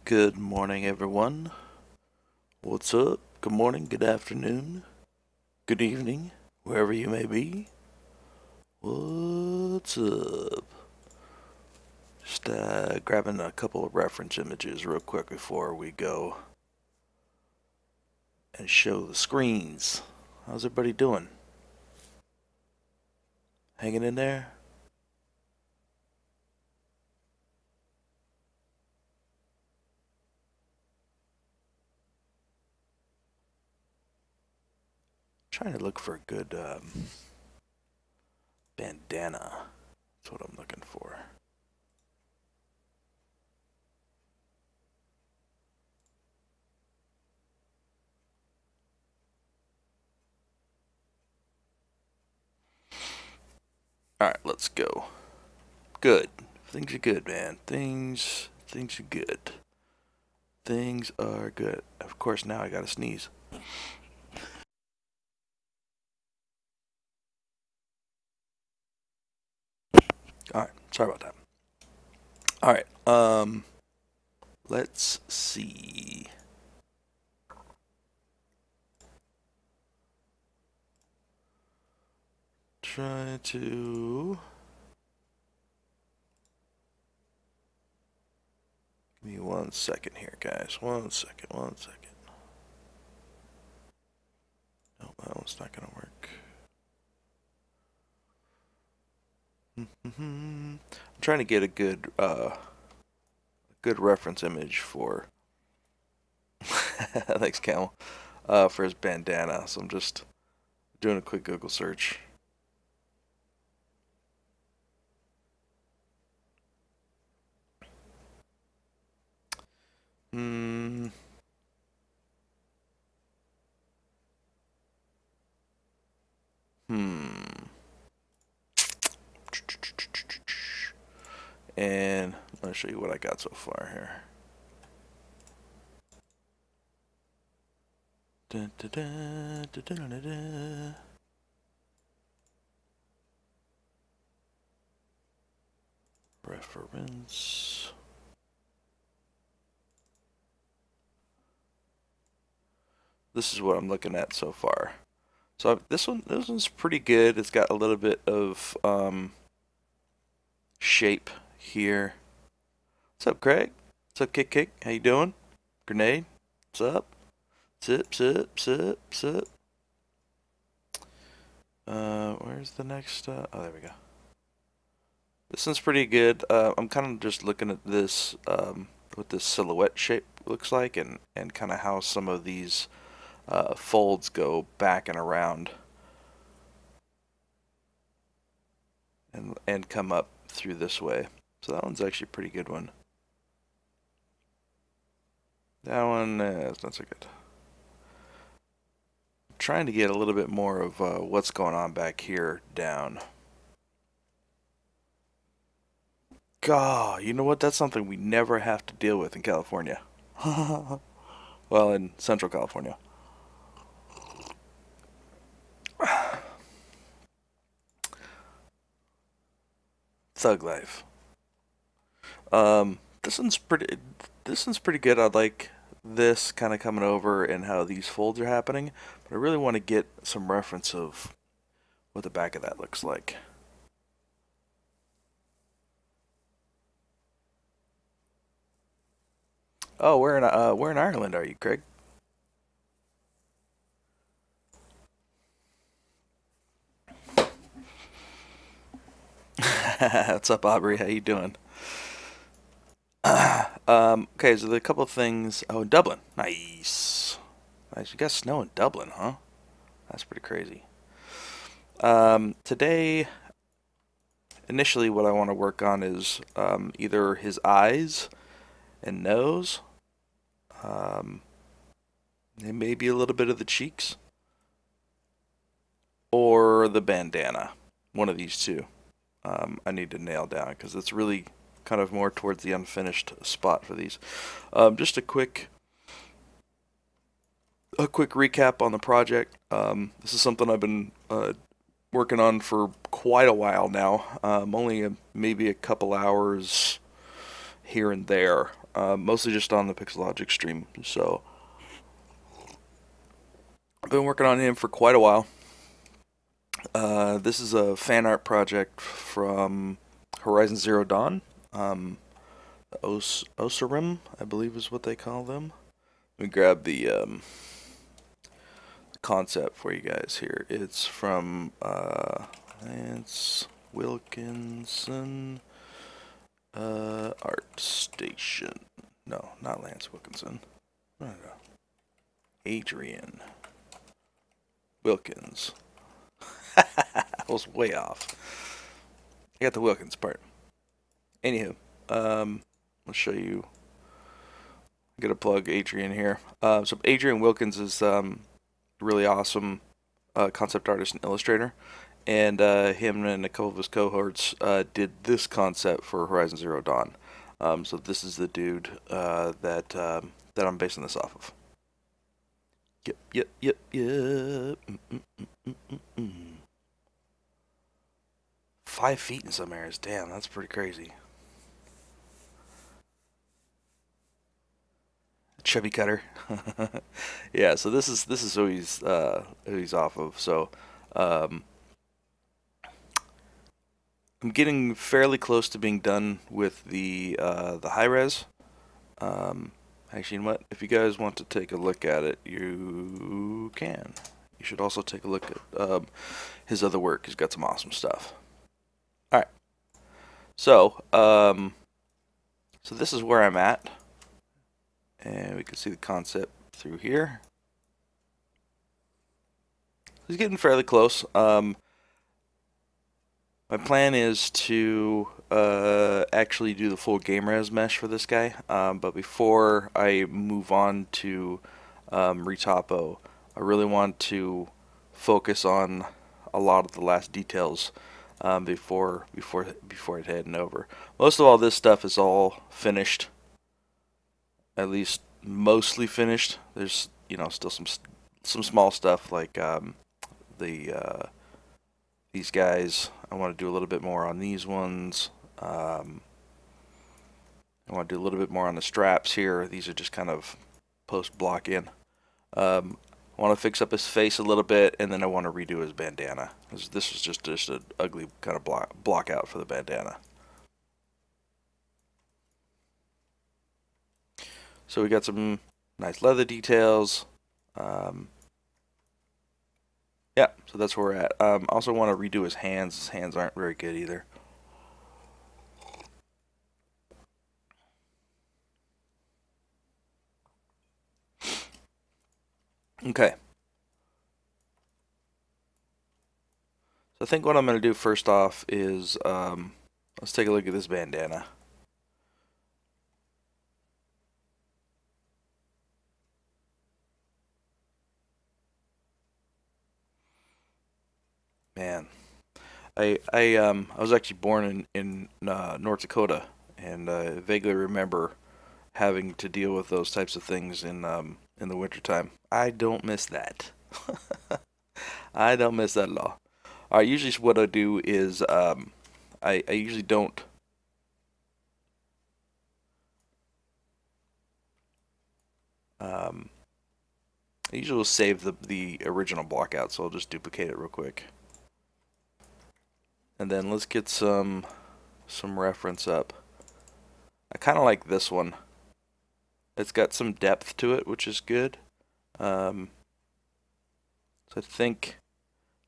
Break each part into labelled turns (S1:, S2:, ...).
S1: Good morning, everyone. What's up? Good morning, good afternoon, good evening, wherever you may be. What's up? Just grabbing a couple of reference images real quick before we go and show the screens. How's everybody doing? Hanging in there? Trying to look for a good bandana. That's what I'm looking for. Alright, let's go. Good. Things are good, man. Things are good. Things are good. Of course, now I gotta sneeze. Alright, sorry about that. Alright, let's see. Try to... Give me 1 second here, guys. 1 second. No, that one's not gonna work. I'm trying to get a good reference image for thanks, Camel, for his bandana. So I'm just doing a quick Google search. And let me show you what I got so far here. Dun, dun, dun, dun, dun, dun, dun. Reference. This is what I'm looking at so far. So this one's pretty good. It's got a little bit of shape here. What's up, Craig? What's up, Kick? How you doing? Grenade? What's up? Sip. Where's the next? Oh, there we go. This one's pretty good. I'm kind of just looking at this, what this silhouette shape looks like, and kind of how some of these folds go back and around, and come up through this way. So that one's actually a pretty good one. That one is not so good. I'm trying to get a little bit more of what's going on back here down. God, you know what? That's something we never have to deal with in California. Well, in Central California. Thug life. This one's pretty good. I like this kind of coming over and how these folds are happening, but I really want to get some reference of what the back of that looks like. Oh, where in Ireland are you, Craig? What's up, Aubrey? How you doing? Okay, so there are a couple of things. Oh, Dublin. Nice. Nice. You got snow in Dublin, huh? That's pretty crazy. Today, initially what I want to work on is either his eyes and nose, and maybe a little bit of the cheeks, or the bandana. One of these two. I need to nail down because it's really kind of more towards the unfinished spot for these. Just a quick recap on the project. This is something I've been working on for quite a while now. Only maybe a couple hours here and there. mostly just on the Pixelogic stream. So I've been working on him for quite a while. This is a fan art project from Horizon Zero Dawn. Osarim, I believe is what they call them. Let me grab the concept for you guys here. It's from Lance Wilkinson Art Station. No, not Lance Wilkinson. No. Adrian Wilkins. I was way off. I got the Wilkins part. Anywho, let's show you. I'm gonna plug Adrian here. So Adrian Wilkins is really awesome concept artist and illustrator, and him and a couple of his cohorts did this concept for Horizon Zero Dawn. So this is the dude that I'm basing this off of. Yep. 5 feet in some areas. Damn, that's pretty crazy. Chubby cutter. Yeah, so this is who he's off of. So I'm getting fairly close to being done with the high res. Actually, you know what? If you guys want to take a look at it, you can. You should also take a look at his other work. He's got some awesome stuff. All right. So so this is where I'm at. And we can see the concept through here. He's getting fairly close. My plan is to actually do the full game res mesh for this guy. But before I move on to retopo, I really want to focus on a lot of the last details before it heading over. Most of all this stuff is all finished. At least mostly finished. There's, you know, still some small stuff like these guys. I want to do a little bit more on these ones. I want to do a little bit more on the straps here. These are just kind of post block in. I want to fix up his face a little bit, and then I want to redo his bandana. This was just an ugly kind of block out for the bandana. So we got some nice leather details. Yeah, so that's where we're at. Also want to redo his hands. His hands aren't very good either. Okay. So I think what I'm going to do first off is let's take a look at this bandana. Man, I was actually born in North Dakota, and I vaguely remember having to deal with those types of things in the wintertime. I don't miss that. I don't miss that at all. All right, usually what I do is I usually don't. I usually will save the original block out, so I'll just duplicate it real quick. And then let's get some reference up. I kind of like this one. It's got some depth to it, which is good. So I think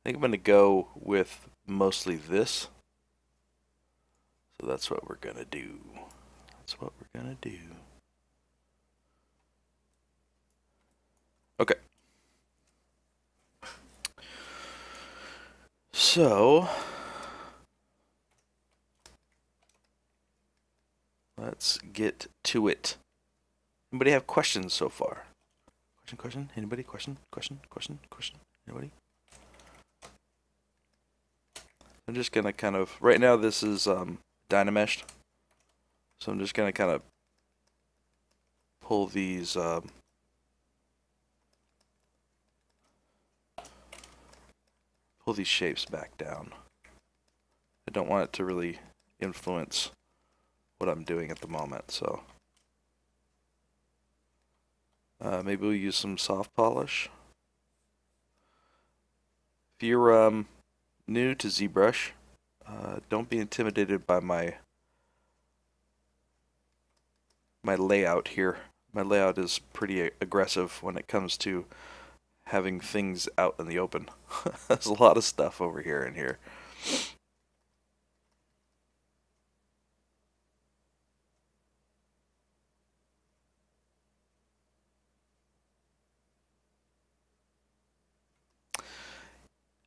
S1: I'm going to go with mostly this. So that's what we're going to do. That's what we're going to do. Okay. So let's get to it. Anybody have questions so far? Question? Anybody? Question? Anybody? I'm just gonna kind of, right now this is Dynameshed. So I'm just gonna kind of pull these shapes back down. I don't want it to really influence what I'm doing at the moment, so Maybe we'll use some soft polish. If you're new to ZBrush, don't be intimidated by my layout here. My layout is pretty aggressive when it comes to having things out in the open. There's a lot of stuff over here and here.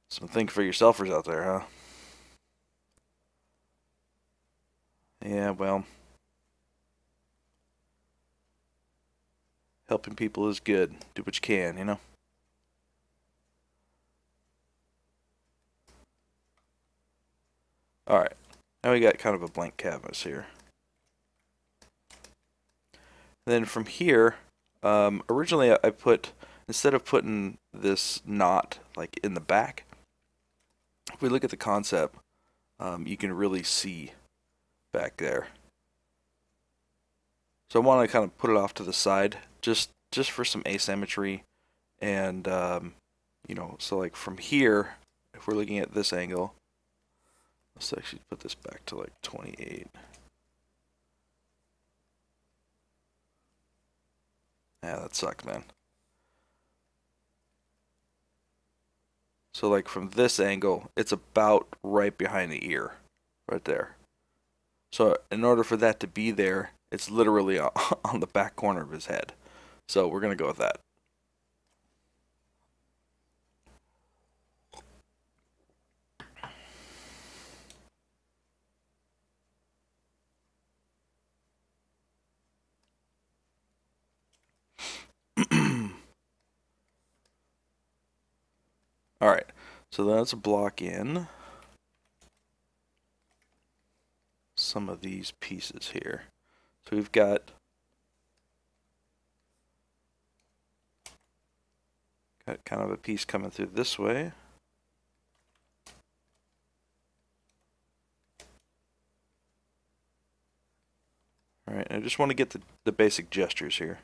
S1: Some think for yourselfers out there, huh? Yeah, well, helping people is good. Do what you can, you know? Alright, now we got kind of a blank canvas here. And then from here, originally I put, instead of putting this knot like in the back, if we look at the concept, you can really see back there. So I want to kind of put it off to the side, just for some asymmetry, and you know, so like from here, if we're looking at this angle, let's actually put this back to like 28. Yeah, that sucked, man. So like from this angle, it's about right behind the ear, right there. So in order for that to be there, it's literally on the back corner of his head. So we're going to go with that. Alright, so let's block in some of these pieces here. So we've got kind of a piece coming through this way. Alright, I just want to get the basic gestures here.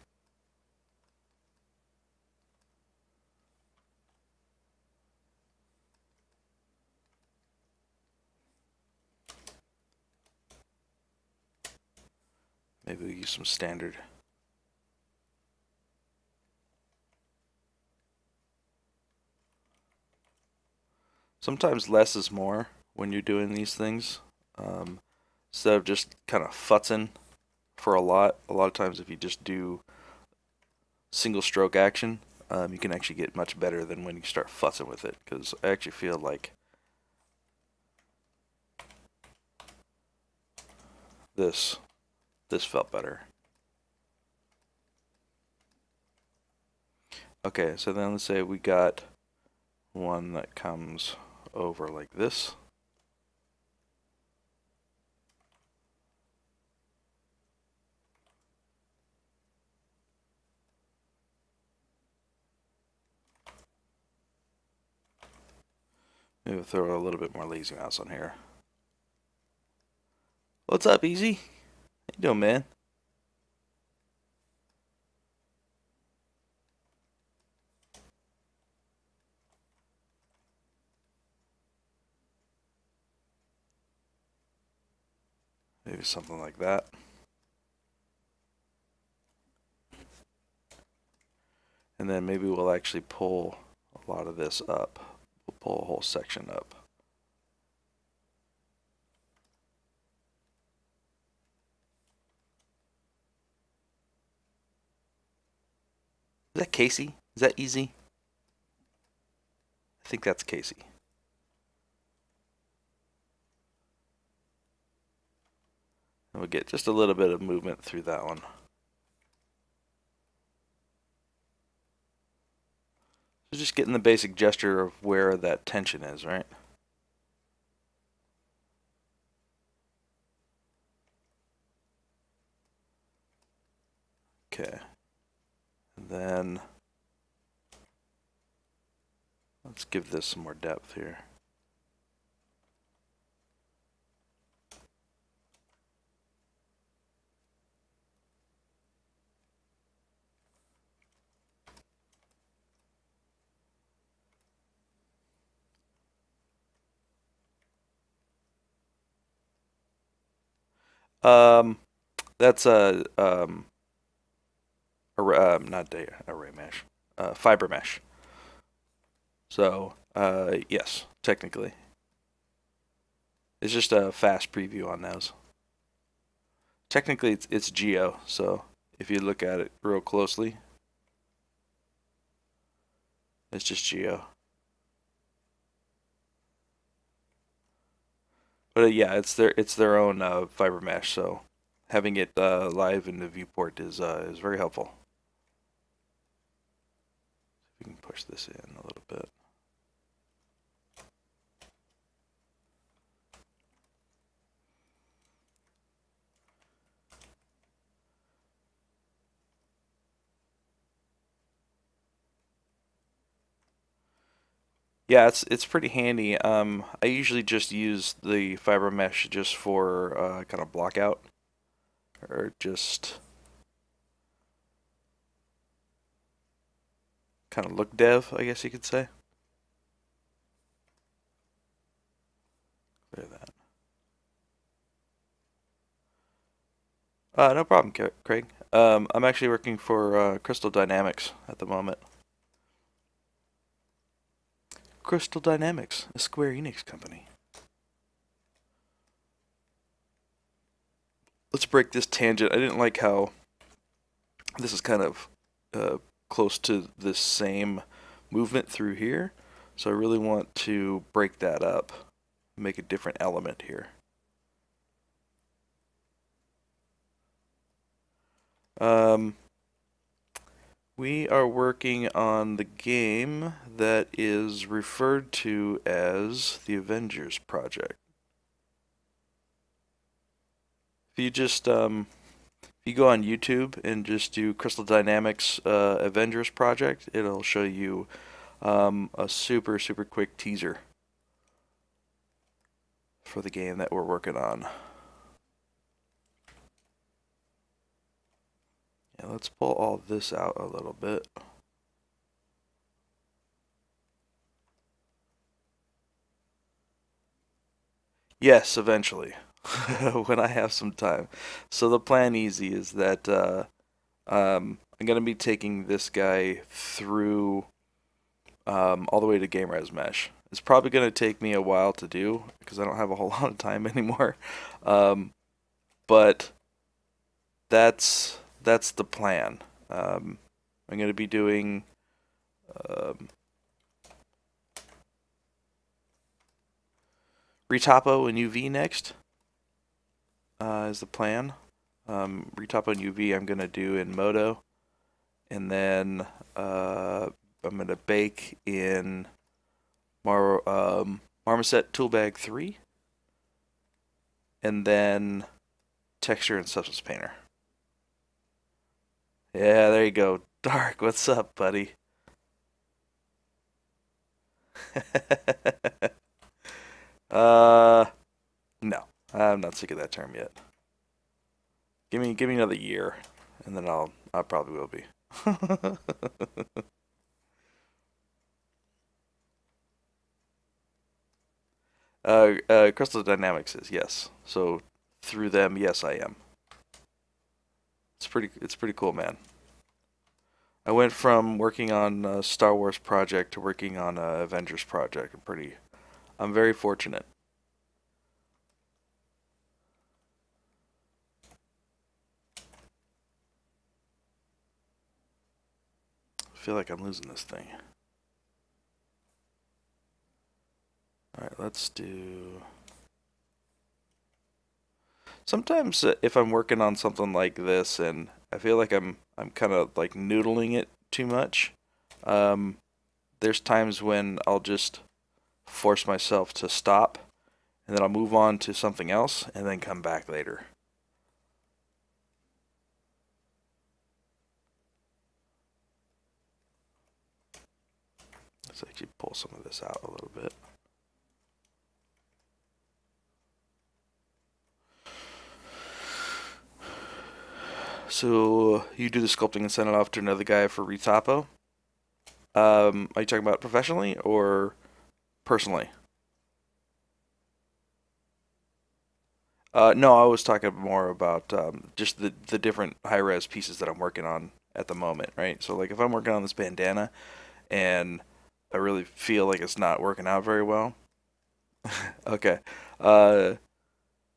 S1: Maybe we'll use some standard. Sometimes less is more when you're doing these things. Instead of just kind of futzing for a lot of times if you just do single stroke action, you can actually get much better than when you start futzing with it, because I actually feel like this felt better. Okay, so then let's say we got one that comes over like this. Maybe we'll throw a little bit more lazy mouse on here. What's up, Easy? How you doing, man? Maybe something like that. And then maybe we'll actually pull a lot of this up. We'll pull a whole section up. Is that Casey? Is that Easy? I think that's Casey. And we'll get just a little bit of movement through that one. So just getting the basic gesture of where that tension is, right? Okay. And then let's give this some more depth here. Um, that's not array mesh, fiber mesh. So, yes, technically. It's just a fast preview on those. Technically, it's geo, so if you look at it real closely, it's just geo. But yeah, it's their own fiber mesh, so having it live in the viewport is very helpful. We can push this in a little bit. Yeah, it's pretty handy. I usually just use the fiber mesh just for kind of block out, or just kind of look dev, I guess you could say. Clear that. No problem, Craig. I'm actually working for Crystal Dynamics at the moment. Crystal Dynamics, a Square Enix company. Let's break this tangent. I didn't like how this is kind of close to this same movement through here. So I really want to break that up, make a different element here. We are working on the game that is referred to as the Avengers Project. If you just if you go on YouTube and just do Crystal Dynamics Avengers Project, it'll show you a super quick teaser for the game that we're working on. Yeah, let's pull all this out a little bit. Yes, eventually, when I have some time. So the plan easy is that I'm going to be taking this guy through all the way to Game Res Mesh. It's probably going to take me a while to do because I don't have a whole lot of time anymore. But that's the plan. I'm going to be doing Retopo and UV next is the plan. Retopo and UV I'm going to do in Modo, and then I'm going to bake in Marmoset Toolbag 3, and then Texture and Substance Painter. Yeah, there you go. Dark, what's up, buddy? No, I'm not sick of that term yet. Give me another year, and then I probably will be. Crystal Dynamics is yes. So through them, yes, I am. It's pretty cool, man. I went from working on a Star Wars project to working on a Avengers project. I'm very fortunate. I feel like I'm losing this thing. Alright, let's do... Sometimes if I'm working on something like this and I feel like I'm kind of like noodling it too much, there's times when I'll just force myself to stop, and then I'll move on to something else and then come back later. Let's actually pull some of this out a little bit. So you do the sculpting and send it off to another guy for retopo. Are you talking about professionally or personally? No, I was talking more about just the different high res pieces that I'm working on at the moment, right? So like if I'm working on this bandana and I really feel like it's not working out very well, okay, uh,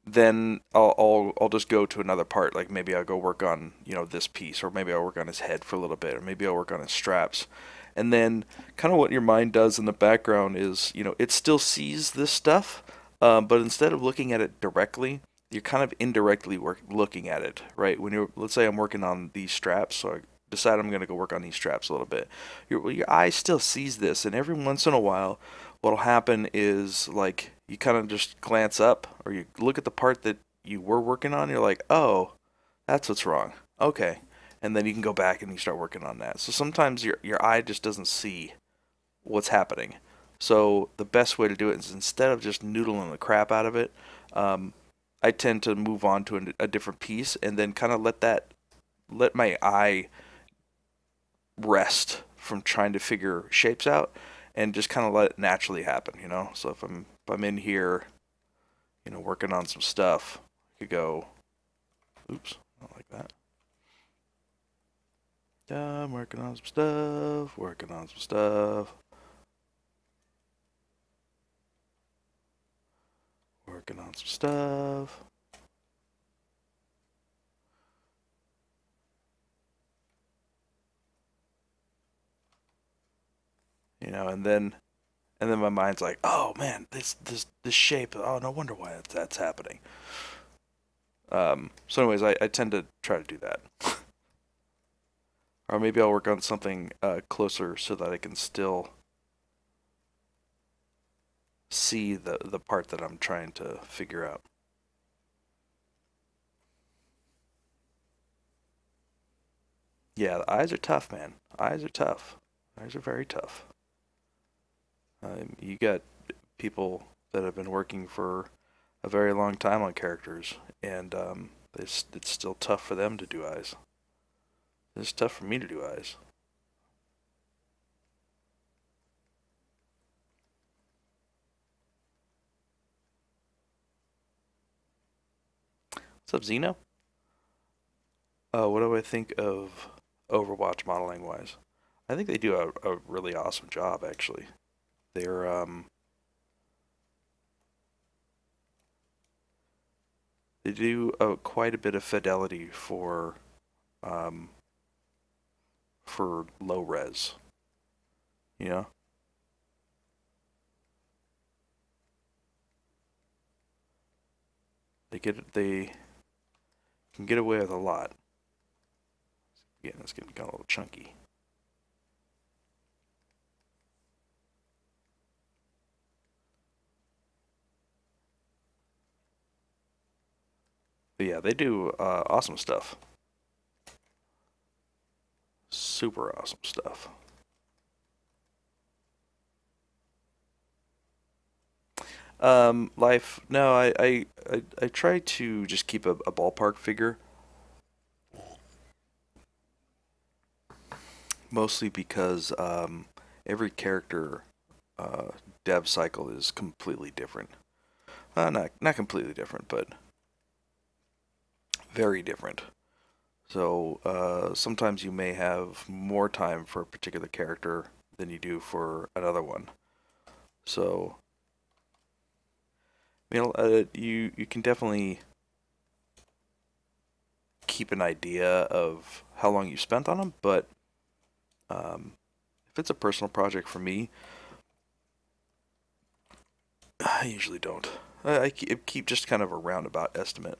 S1: then I'll just go to another part. Like maybe I'll go work on this piece, or maybe I'll work on his head for a little bit, or maybe I'll work on his straps, and then kind of what your mind does in the background is it still sees this stuff, but instead of looking at it directly, you're kind of indirectly looking at it, right? When you're, let's say I'm working on these straps, so I decide I'm going to go work on these straps a little bit. Your eye still sees this, and every once in a while, what'll happen is like you kind of just glance up, or you look at the part that you were working on, and you're like, oh, that's what's wrong. Okay. And then you can go back and you start working on that. So sometimes your eye just doesn't see what's happening. So the best way to do it is, instead of just noodling the crap out of it, I tend to move on to a different piece and then kind of let my eye rest from trying to figure shapes out, and just kind of let it naturally happen. So if I'm in here, working on some stuff, I could go, oops, not like that. I'm working on some stuff, working on some stuff, working on some stuff. And then my mind's like, oh man, this shape. Oh, no wonder why that's happening. So anyways, I tend to try to do that. Or maybe I'll work on something closer so that I can still see the part that I'm trying to figure out. Yeah, the eyes are tough, man. Eyes are tough. Eyes are very tough. You got people that have been working for a very long time on characters, and it's still tough for them to do eyes. It's tough for me to do eyes. What's up, Zeno? What do I think of Overwatch modeling wise? I think they do a really awesome job, actually. They're they do quite a bit of fidelity um, for low res. You know, they can get away with a lot. Yeah, it's getting kind of a little chunky. But yeah, they do awesome stuff. Super awesome stuff. Life. No, I try to just keep a ballpark figure, mostly because every character dev cycle is completely different. Not completely different, but very different. So sometimes you may have more time for a particular character than you do for another one. So you can definitely keep an idea of how long you spent on them, but if it's a personal project for me, I usually don't. I keep just kind of a roundabout estimate.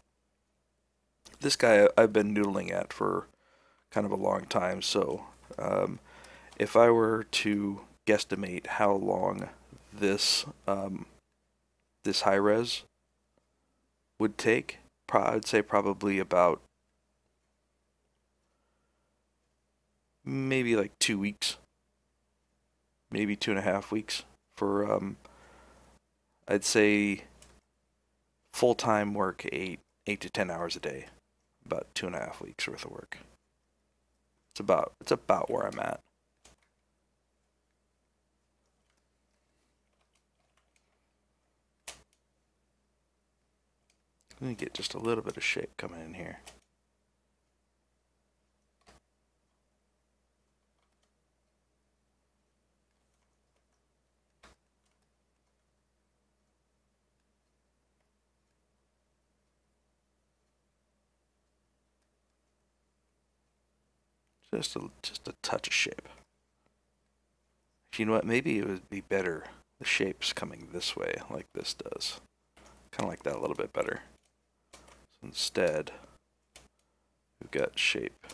S1: This guy I've been noodling at for kind of a long time, so if I were to guesstimate how long this this high res would take, I'd say probably about maybe like 2 weeks, maybe 2.5 weeks for I'd say full-time work, 8 to 10 hours a day, about 2.5 weeks worth of work. It's about where I'm at. Let me get just a little bit of shape coming in here. Just a touch of shape. You know what? Maybe it would be better the shape's coming this way, like this does. Kind of like that a little bit better. So instead, we've got shape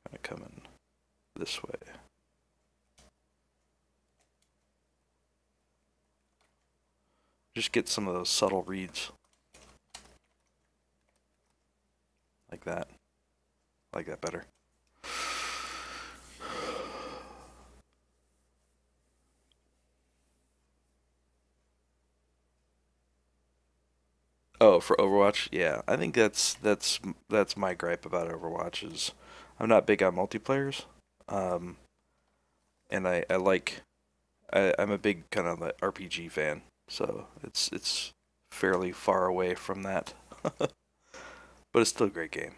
S1: kind of coming this way. Just get some of those subtle reads. Like that. I like that better. Oh, for Overwatch? Yeah, I think that's my gripe about Overwatch is I'm not big on multiplayers. Um, and I'm a big kind of like RPG fan, so it's fairly far away from that. But it's still a great game.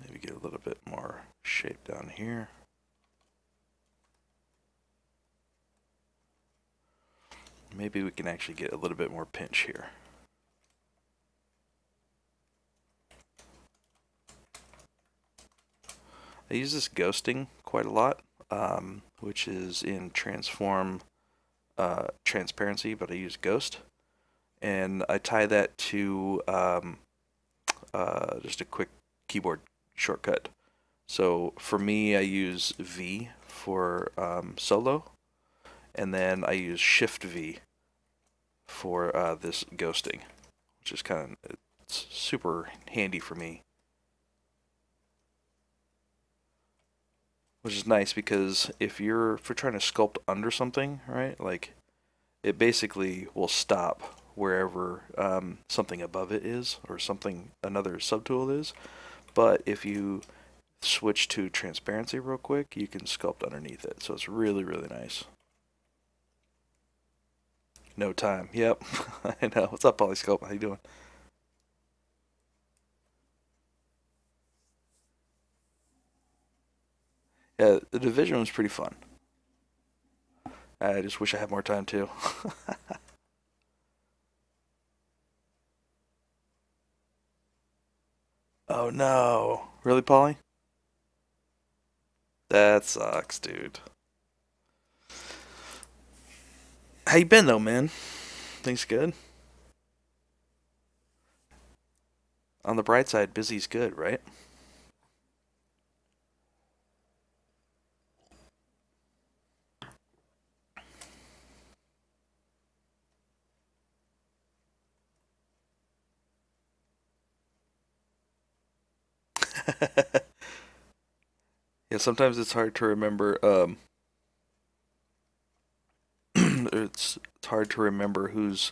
S1: Maybe get a little bit more shape down here. Maybe we can actually get a little bit more pinch here. I use this ghosting quite a lot, which is in transform transparency, but I use ghost. And I tie that to just a quick keyboard shortcut. So for me, I use V for solo, and then I use Shift V for this ghosting, which is it's super handy for me. Which is nice because if you're trying to sculpt under something, right? Like it basically will stop wherever something above it is or something another subtool is. But if you switch to transparency real quick, you can sculpt underneath it. So it's really, really nice. No time. Yep. I know. What's up, Polysculpt? How you doing? Yeah, the division was pretty fun. I just wish I had more time too. Oh no. Really, Polly? That sucks, dude. How you been though, man? Things good? On the bright side, busy's good, right? Yeah, sometimes it's hard to remember it's hard to remember whose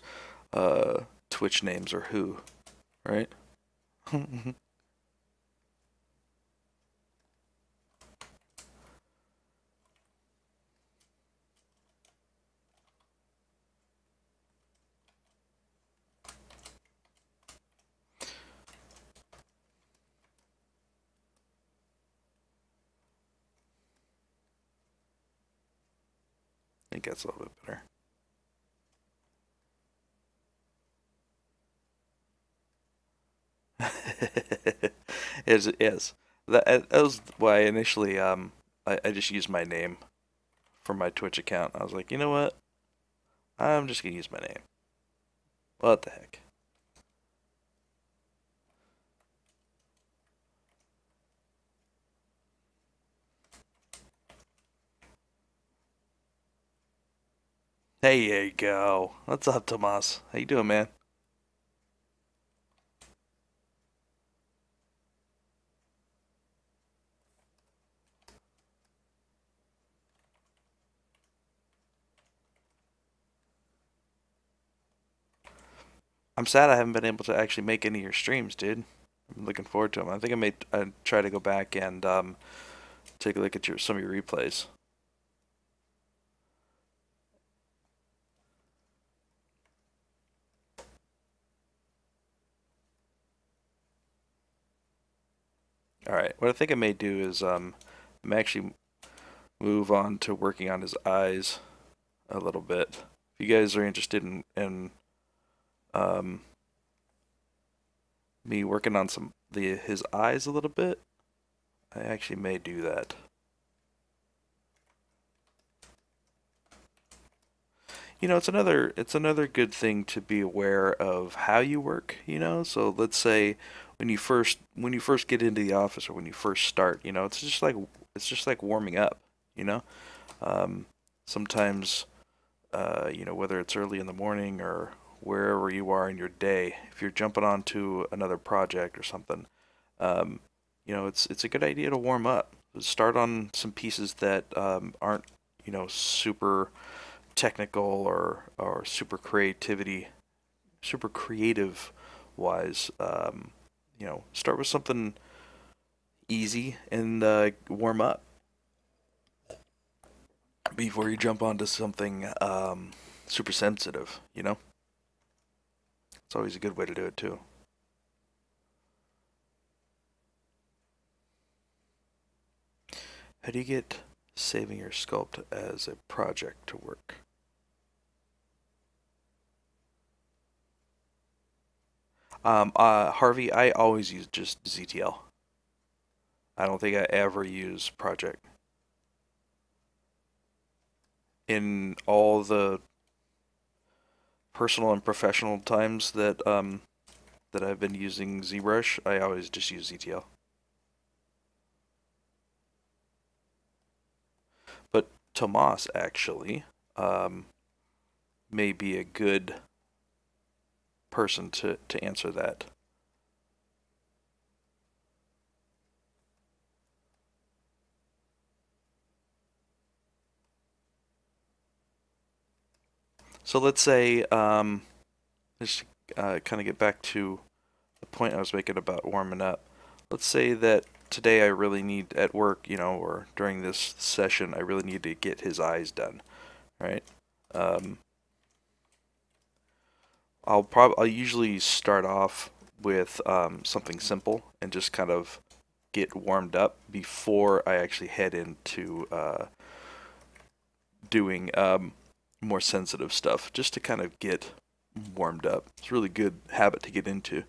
S1: Twitch names are who, right? I think that's a little bit better. Is that was why initially I just used my name for my Twitch account. I was like, you know what? I'm just gonna use my name. What the heck? Hey, there you go. What's up, Tomas? How you doing, man? I'm sad I haven't been able to actually make any of your streams, dude. I'm looking forward to them. I think I try to go back and take a look at some of your replays. Alright, what I think I may do is I'm actually move on to working on his eyes a little bit. If you guys are interested in me working on his eyes a little bit, I actually may do that. You know, it's another good thing to be aware of how you work, you know? So let's say when you first get into the office or when you first start, you know, it's just like warming up, you know? Sometimes you know, whether it's early in the morning or wherever you are in your day, if you're jumping onto another project or something, you know, it's a good idea to warm up. Start on some pieces that aren't, you know, super technical or super creative wise. You know, start with something easy and warm up before you jump onto something super sensitive, you know? It's always a good way to do it too. How do you get saving your sculpt as a project to work? Harvey, I always use just ZTL. I don't think I ever use project. In all the personal and professional times that that I've been using ZBrush, I always just use ZTL. But Tomas actually may be a good person to answer that. So let's say, just kind of get back to the point I was making about warming up. Let's say that today I really need at work, you know, or during this session, I really need to get his eyes done, right? I'll usually start off with something simple and just kind of get warmed up before I actually head into doing more sensitive stuff, just to kind of get warmed up. It's a really good habit to get into.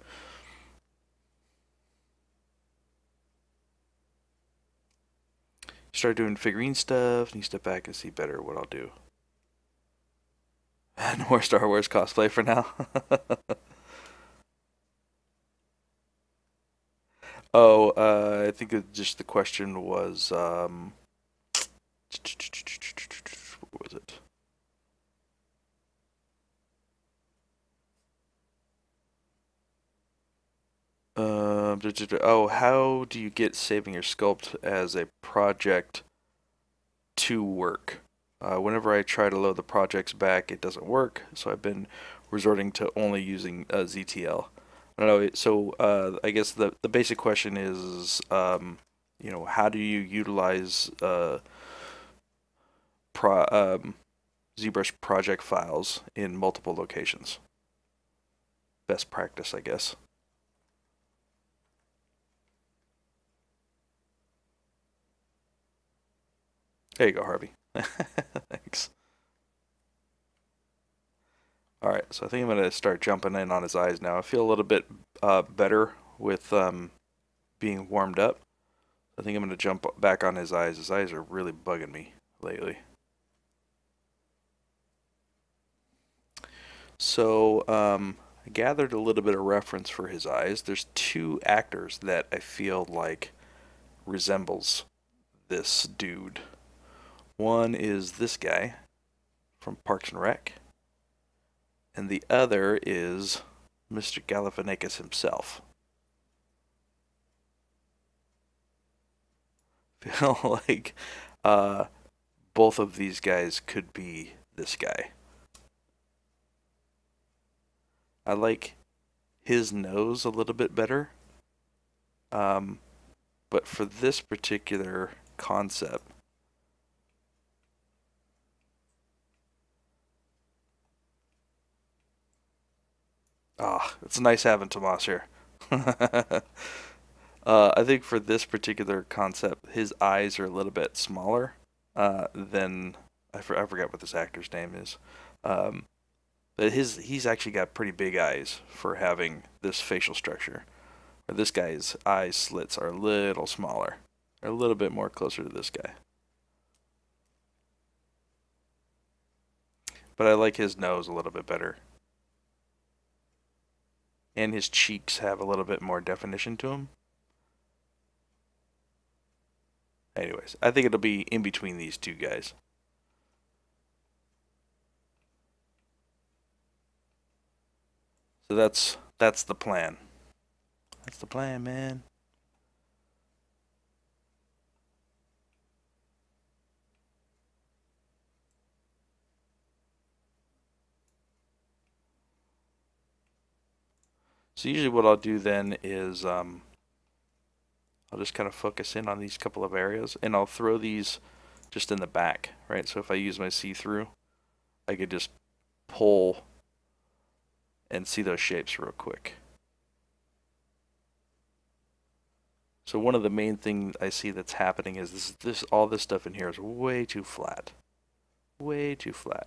S1: Start doing figurine stuff, and you step back and see better what I'll do. No more Star Wars cosplay for now. Oh, I think just the question was, what was it? Oh, how do you get saving your sculpt as a project to work? Whenever I try to load the projects back, it doesn't work, so I've been resorting to only using ZTL. I don't know, so I guess the basic question is, you know, how do you utilize ZBrush project files in multiple locations? Best practice, I guess. There you go, Harvey. Thanks. Alright, so I think I'm going to start jumping in on his eyes now. I feel a little bit better with being warmed up. I think I'm going to jump back on his eyes. His eyes are really bugging me lately. So, I gathered a little bit of reference for his eyes. There's two actors that I feel like resembles this dude. One is this guy from Parks and Rec, and the other is Mr. Galifianakis himself. Feel like both of these guys could be this guy. I like his nose a little bit better, but for this particular concept. Ah, it's nice having Tomas here. I think for this particular concept, his eyes are a little bit smaller than I forgot what this actor's name is. Um, but he's actually got pretty big eyes for having this facial structure. Where this guy's eye slits are a little smaller. They're a little bit more closer to this guy. But I like his nose a little bit better. And his cheeks have a little bit more definition to them. Anyways, I think it'll be in between these two guys. So that's the plan. That's the plan, man. So usually what I'll do then is I'll just kind of focus in on these couple of areas, and I'll throw these just in the back, right? So if I use my see-through, I could just pull and see those shapes real quick. So one of the main things I see that's happening is all this stuff in here is way too flat. Way too flat.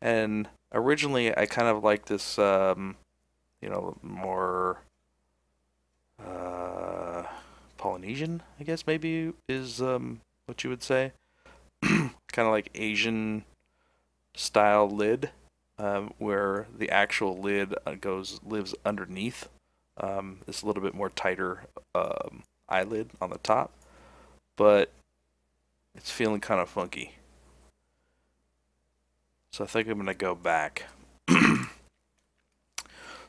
S1: And originally I kind of like this you know, more Polynesian, I guess maybe is what you would say. Kind of like Asian style lid, where the actual lid lives underneath this little bit more tighter eyelid on the top, but it's feeling kind of funky. So I think I'm gonna go back.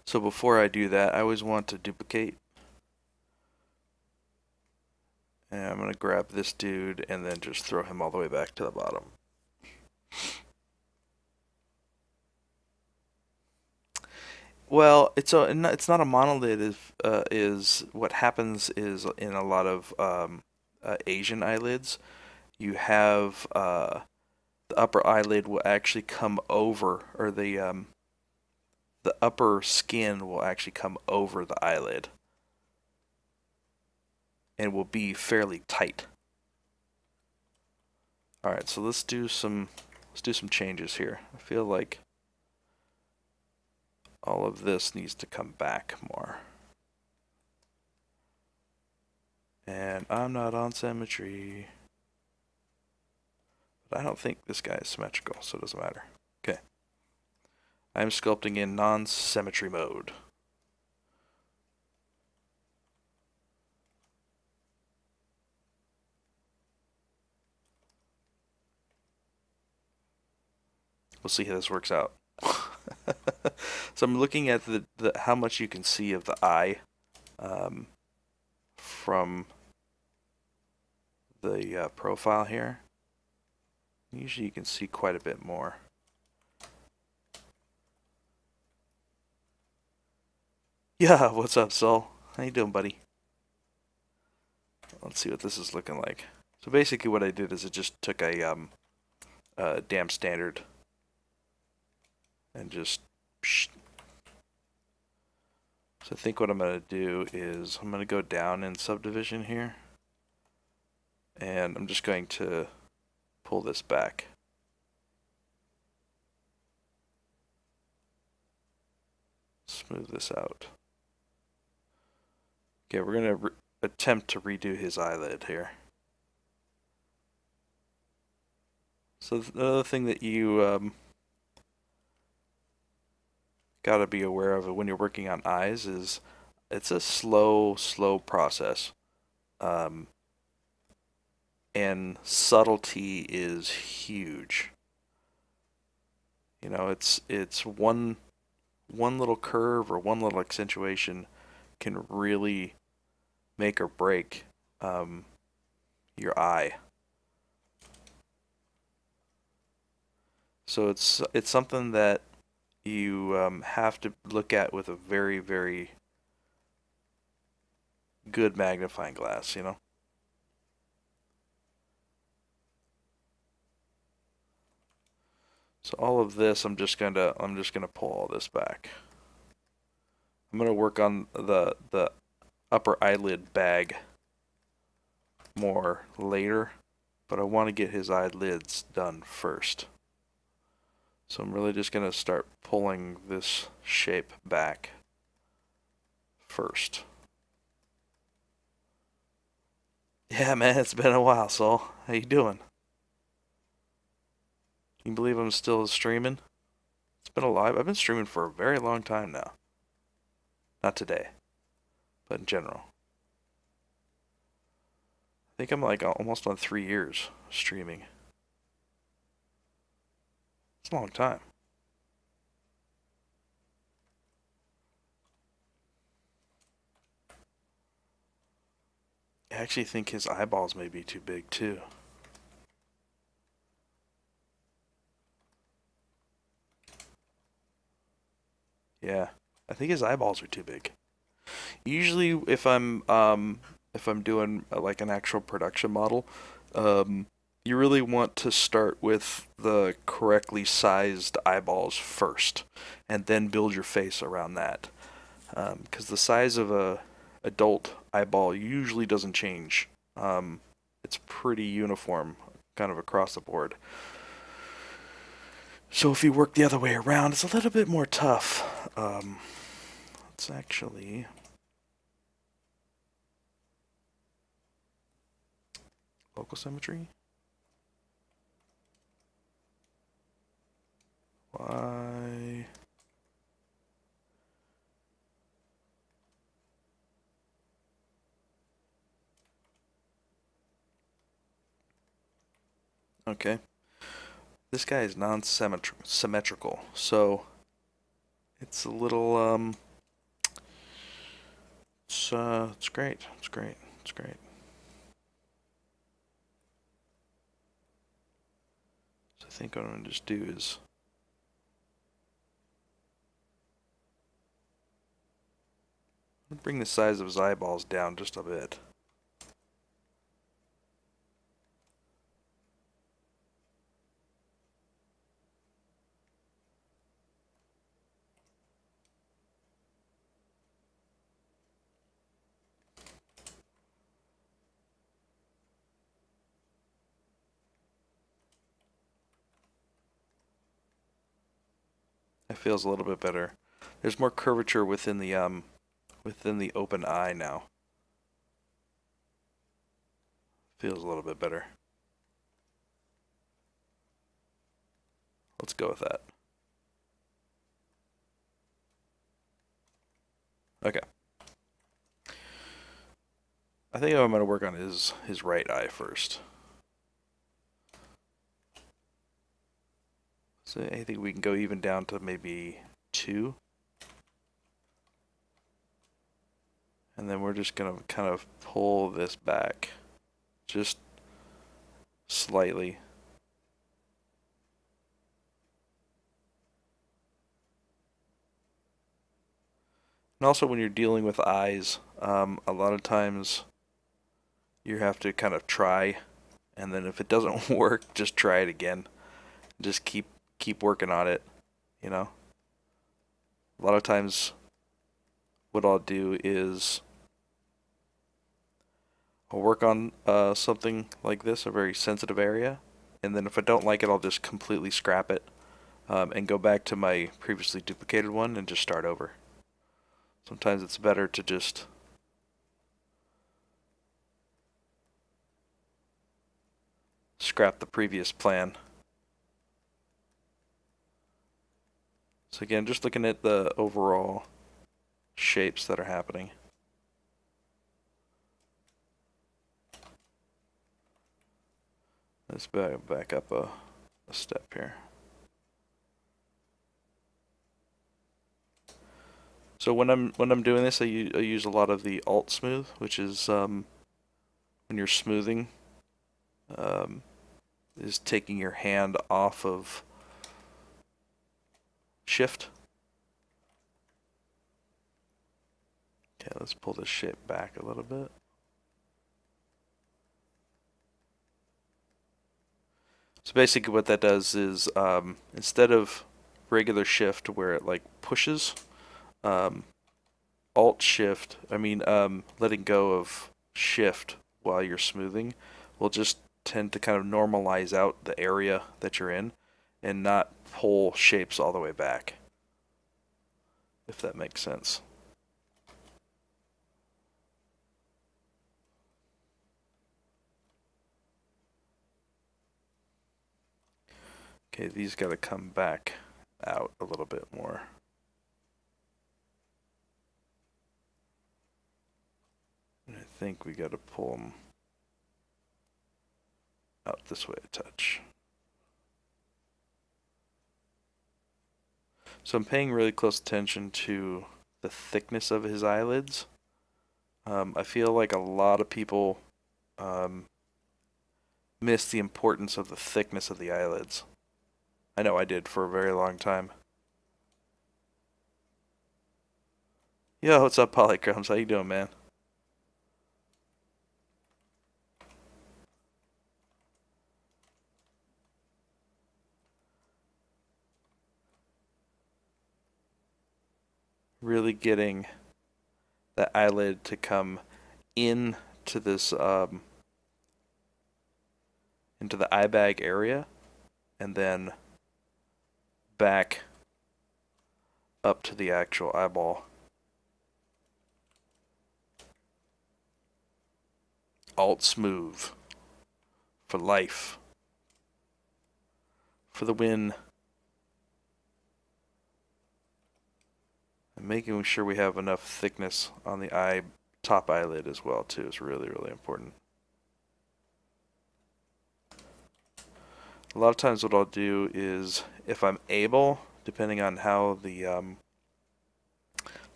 S1: So before I do that, I always want to duplicate. And I'm gonna grab this dude and then just throw him all the way back to the bottom. Well, it's not a monolid. Is what happens is in a lot of Asian eyelids, you have the upper eyelid will actually come over, or the upper skin will actually come over the eyelid, and will be fairly tight. All right, so let's do some changes here. I feel like all of this needs to come back more. And I'm not on symmetry. But I don't think this guy is symmetrical, so it doesn't matter. Okay. I'm sculpting in non-symmetry mode. We'll see how this works out. So I'm looking at the how much you can see of the eye from the profile here. Usually you can see quite a bit more. Yeah, what's up, Sol? How you doing, buddy? Let's see what this is looking like. So basically what I did is I just took a damn standard and just so I think what I'm going to do is I'm going to go down in subdivision here, and I'm just going to pull this back. Smooth this out. Okay, we're going to attempt to redo his eyelid here. So the other thing that you got to be aware of when you're working on eyes is it's a slow process. And subtlety is huge. You know, it's one little curve or one little accentuation can really make or break your eye. So it's something that you have to look at with a very good magnifying glass, you know? So all of this, I'm just gonna pull all this back. I'm gonna work on the upper eyelid bag more later, but I want to get his eyelids done first. So I'm really just gonna start pulling this shape back first. Yeah, man, it's been a while, Saul. How you doing? Can you believe I'm still streaming? It's been a lot. I've been streaming for a very long time now. Not today, but in general. I think I'm like almost on 3 years streaming. It's a long time. I actually think his eyeballs may be too big too. Yeah, I think his eyeballs are too big. Usually, if I'm doing like an actual production model, you really want to start with the correctly sized eyeballs first, and then build your face around that. Because the size of a adult eyeball usually doesn't change. It's pretty uniform, kind of across the board. So if you work the other way around, it's a little bit more tough. Let's actually local symmetry. Why? Okay. This guy is non-symmetrical, so it's a little it's great. It's great. It's great. So I think what I'm gonna just do is bring the size of his eyeballs down just a bit. It feels a little bit better. There's more curvature within the open eye now. Feels a little bit better. Let's go with that. Okay. I think I'm gonna work on his right eye first. So I think we can go even down to maybe 2. And then we're just gonna kind of pull this back just slightly. And also when you're dealing with eyes, a lot of times you have to kind of try, and then if it doesn't work, just try it again. Just keep working on it, you know? A lot of times what I'll do is I'll work on something like this, a very sensitive area, and then if I don't like it, I'll just completely scrap it and go back to my previously duplicated one and just start over. Sometimes it's better to just scrap the previous plan. So again, just looking at the overall shapes that are happening. Let's back up a step here. So when I'm doing this, I use a lot of the alt smooth, which is when you're smoothing, is taking your hand off of shift. Okay, let's pull this shape back a little bit. So basically what that does is instead of regular shift where it like pushes, alt shift, letting go of shift while you're smoothing will just tend to kind of normalize out the area that you're in and not pull shapes all the way back, if that makes sense. Okay, these got to come back out a little bit more. And I think we got to pull them out this way a touch. So I'm paying really close attention to the thickness of his eyelids. I feel like a lot of people miss the importance of the thickness of the eyelids. I know I did for a very long time. Yo, what's up, Polychromes? How you doing, man? Really getting that eyelid to come into this into the eye bag area and then back up to the actual eyeball. Alt smooth for life, for the win. And making sure we have enough thickness on the top eyelid as well too is really, really important. A lot of times what I'll do is, if I'm able, depending on how the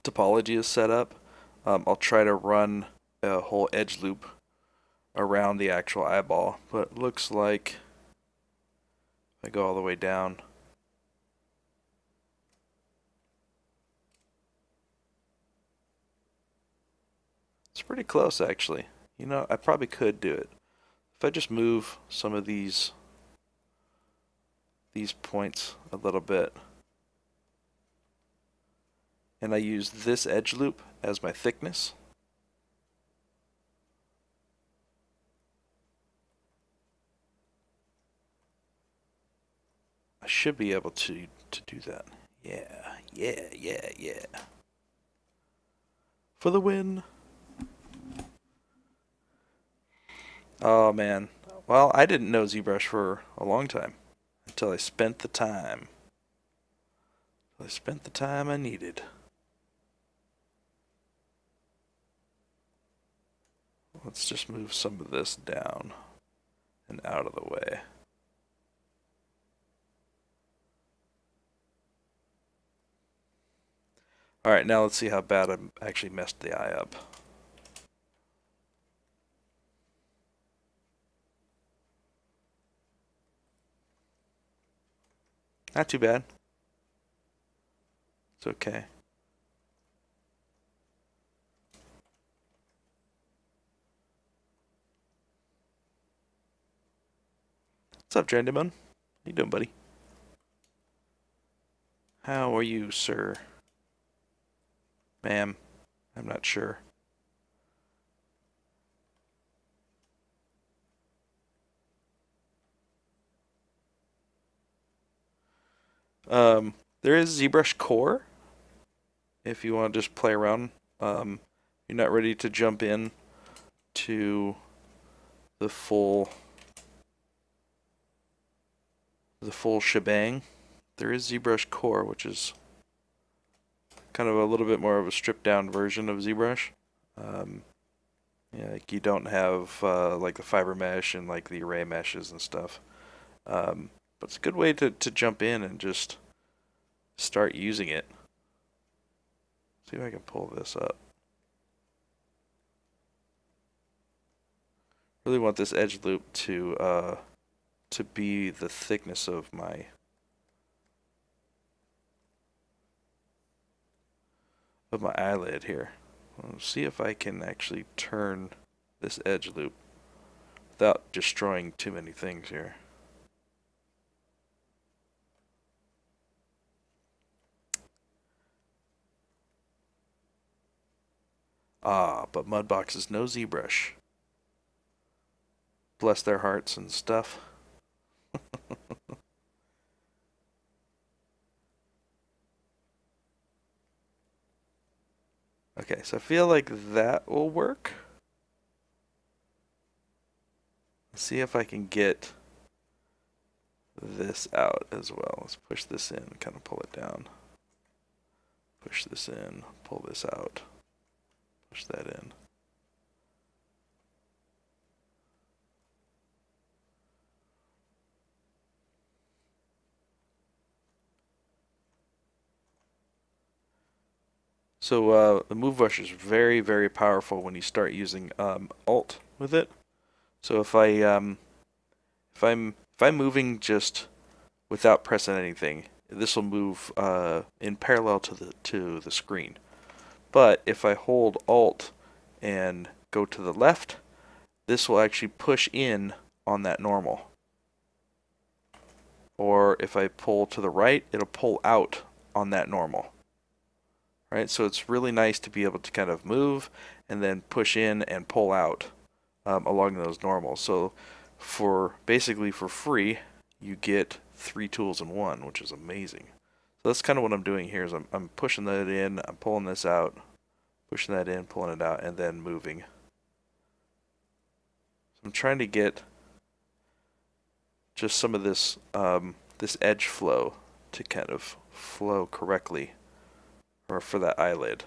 S1: topology is set up, I'll try to run a whole edge loop around the actual eyeball. But it looks like if I go all the way down, it's pretty close actually. You know, I probably could do it. If I just move some of these points a little bit, and I use this edge loop as my thickness, I should be able to do that. Yeah. For the win. Oh man. Well, I didn't know ZBrush for a long time until I spent the time. I spent the time I needed. Let's just move some of this down and out of the way. Alright, now let's see how bad I actually messed the eye up. Not too bad. It's okay. What's up, Brendon? How you doing, buddy? How are you, sir? Ma'am, I'm not sure. There is ZBrush Core if you want to just play around. You're not ready to jump in to the full shebang. There is ZBrush Core, which is kind of a little bit more of a stripped down version of ZBrush. Yeah, like you don't have like the fiber mesh and like the array meshes and stuff. But it's a good way to jump in and just start using it. See if I can pull this up. Really want this edge loop to be the thickness of my eyelid here. Let's see if I can actually turn this edge loop without destroying too many things here. Ah, but Mudbox is no ZBrush. Bless their hearts and stuff. Okay, so I feel like that will work. Let's see if I can get this out as well. Let's push this in, kind of pull it down. Push this in, pull this out. Push that in. So the move brush is very, very powerful when you start using Alt with it. So if I'm moving just without pressing anything, this will move in parallel to the screen. But if I hold Alt and go to the left, this will actually push in on that normal. Or if I pull to the right, it'll pull out on that normal. Right, so it's really nice to be able to kind of move and then push in and pull out along those normals. So basically for free, you get 3 tools in one, which is amazing. So that's kind of what I'm doing here is I'm pushing that in, I'm pulling this out, pushing that in, pulling it out, and then moving. So I'm trying to get just some of this this edge flow to kind of flow correctly. Or for that eyelid.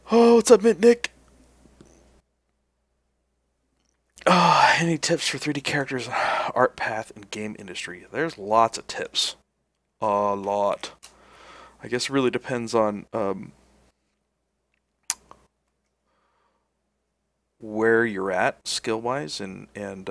S1: Oh, what's up, Nick? Oh, any tips for 3D characters, art path, and game industry? There's lots of tips. A lot. I guess it really depends on where you're at skill-wise and it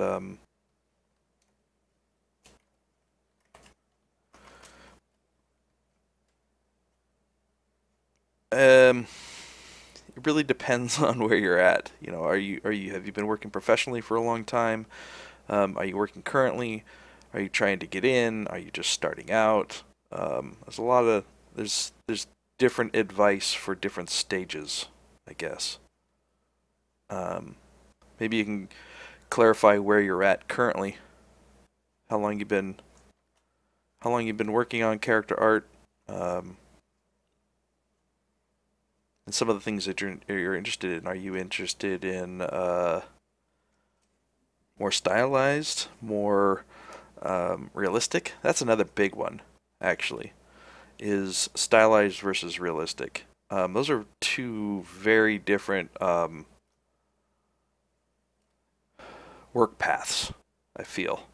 S1: really depends on where you're at. You know, have you been working professionally for a long time? Are you working currently? Are you trying to get in? Are you just starting out? There's different advice for different stages, I guess. Maybe you can clarify where you're at currently. How long you've been working on character art? And some of the things that you're interested in. Are you interested in more stylized, more realistic? That's another big one, actually, is stylized versus realistic. Those are two very different work paths, I feel.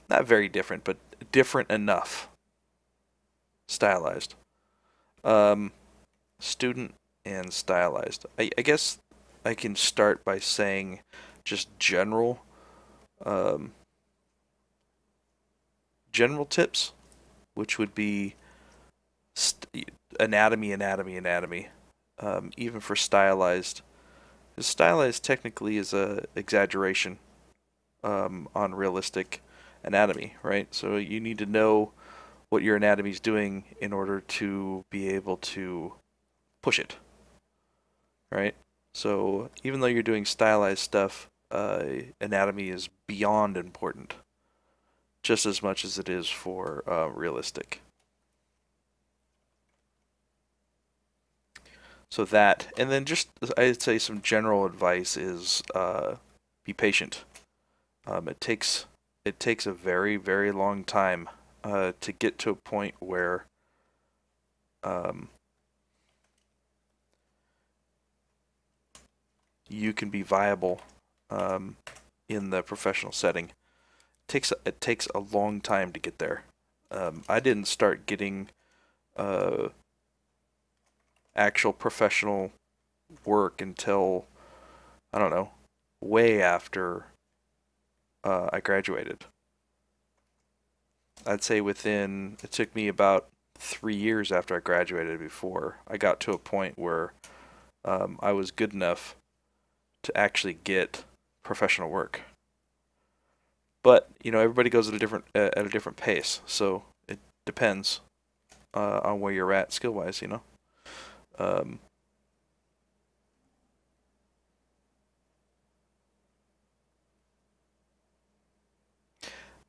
S1: Not very different, but different enough. Stylized. Student and stylized. I guess I can start by saying just general tips, which would be anatomy. Even for stylized. Stylized technically is a exaggeration on realistic anatomy, right? So you need to know what your anatomy is doing in order to be able to push it, right? So even though you're doing stylized stuff, anatomy is beyond important, just as much as it is for realistic. So that, and then just I'd say some general advice is be patient. It takes a very, very long time to get to a point where you can be viable in the professional setting. It takes a long time to get there. I didn't start getting actual professional work until, I don't know, way after I graduated. I'd say it took me about 3 years after I graduated before I got to a point where I was good enough to actually get professional work. But everybody goes at a different pace, so it depends on where you're at skill wise. Um,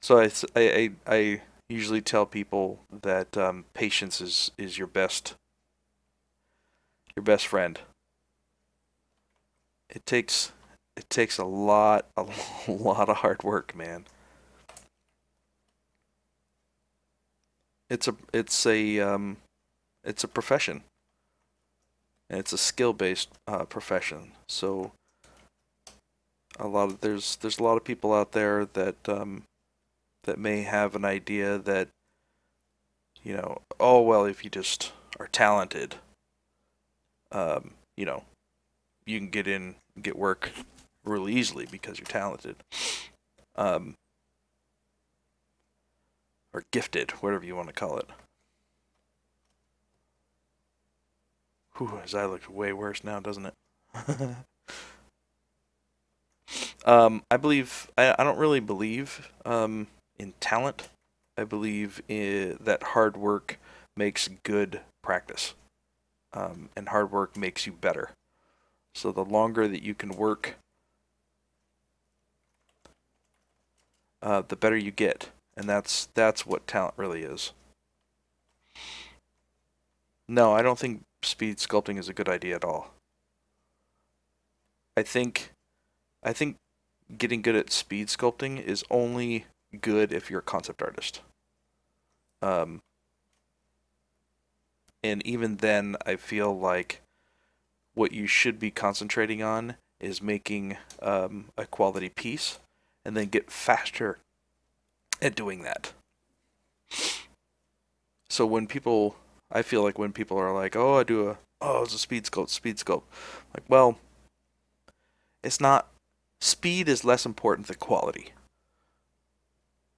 S1: so I usually tell people that patience is your best friend. It takes a lot of hard work, man. It's a profession, and it's a skill based profession. So there's a lot of people out there that may have an idea that oh well, if you just are talented, um, you know you can get work really easily because you're talented, um, or gifted, whatever you want to call it. Whew, his eye looks way worse now, doesn't it? I don't really believe in talent. I believe that hard work makes good practice, and hard work makes you better. So the longer that you can work, the better you get, and that's what talent really is. No, I don't think speed sculpting is a good idea at all. I think I think getting good at speed sculpting is only good if you're a concept artist. Um, and even then, I feel like what you should be concentrating on is making a quality piece, and then get faster at doing that. So I feel like when people are like, "Oh, it's a speed sculpt," like, well, it's not. Speed is less important than quality.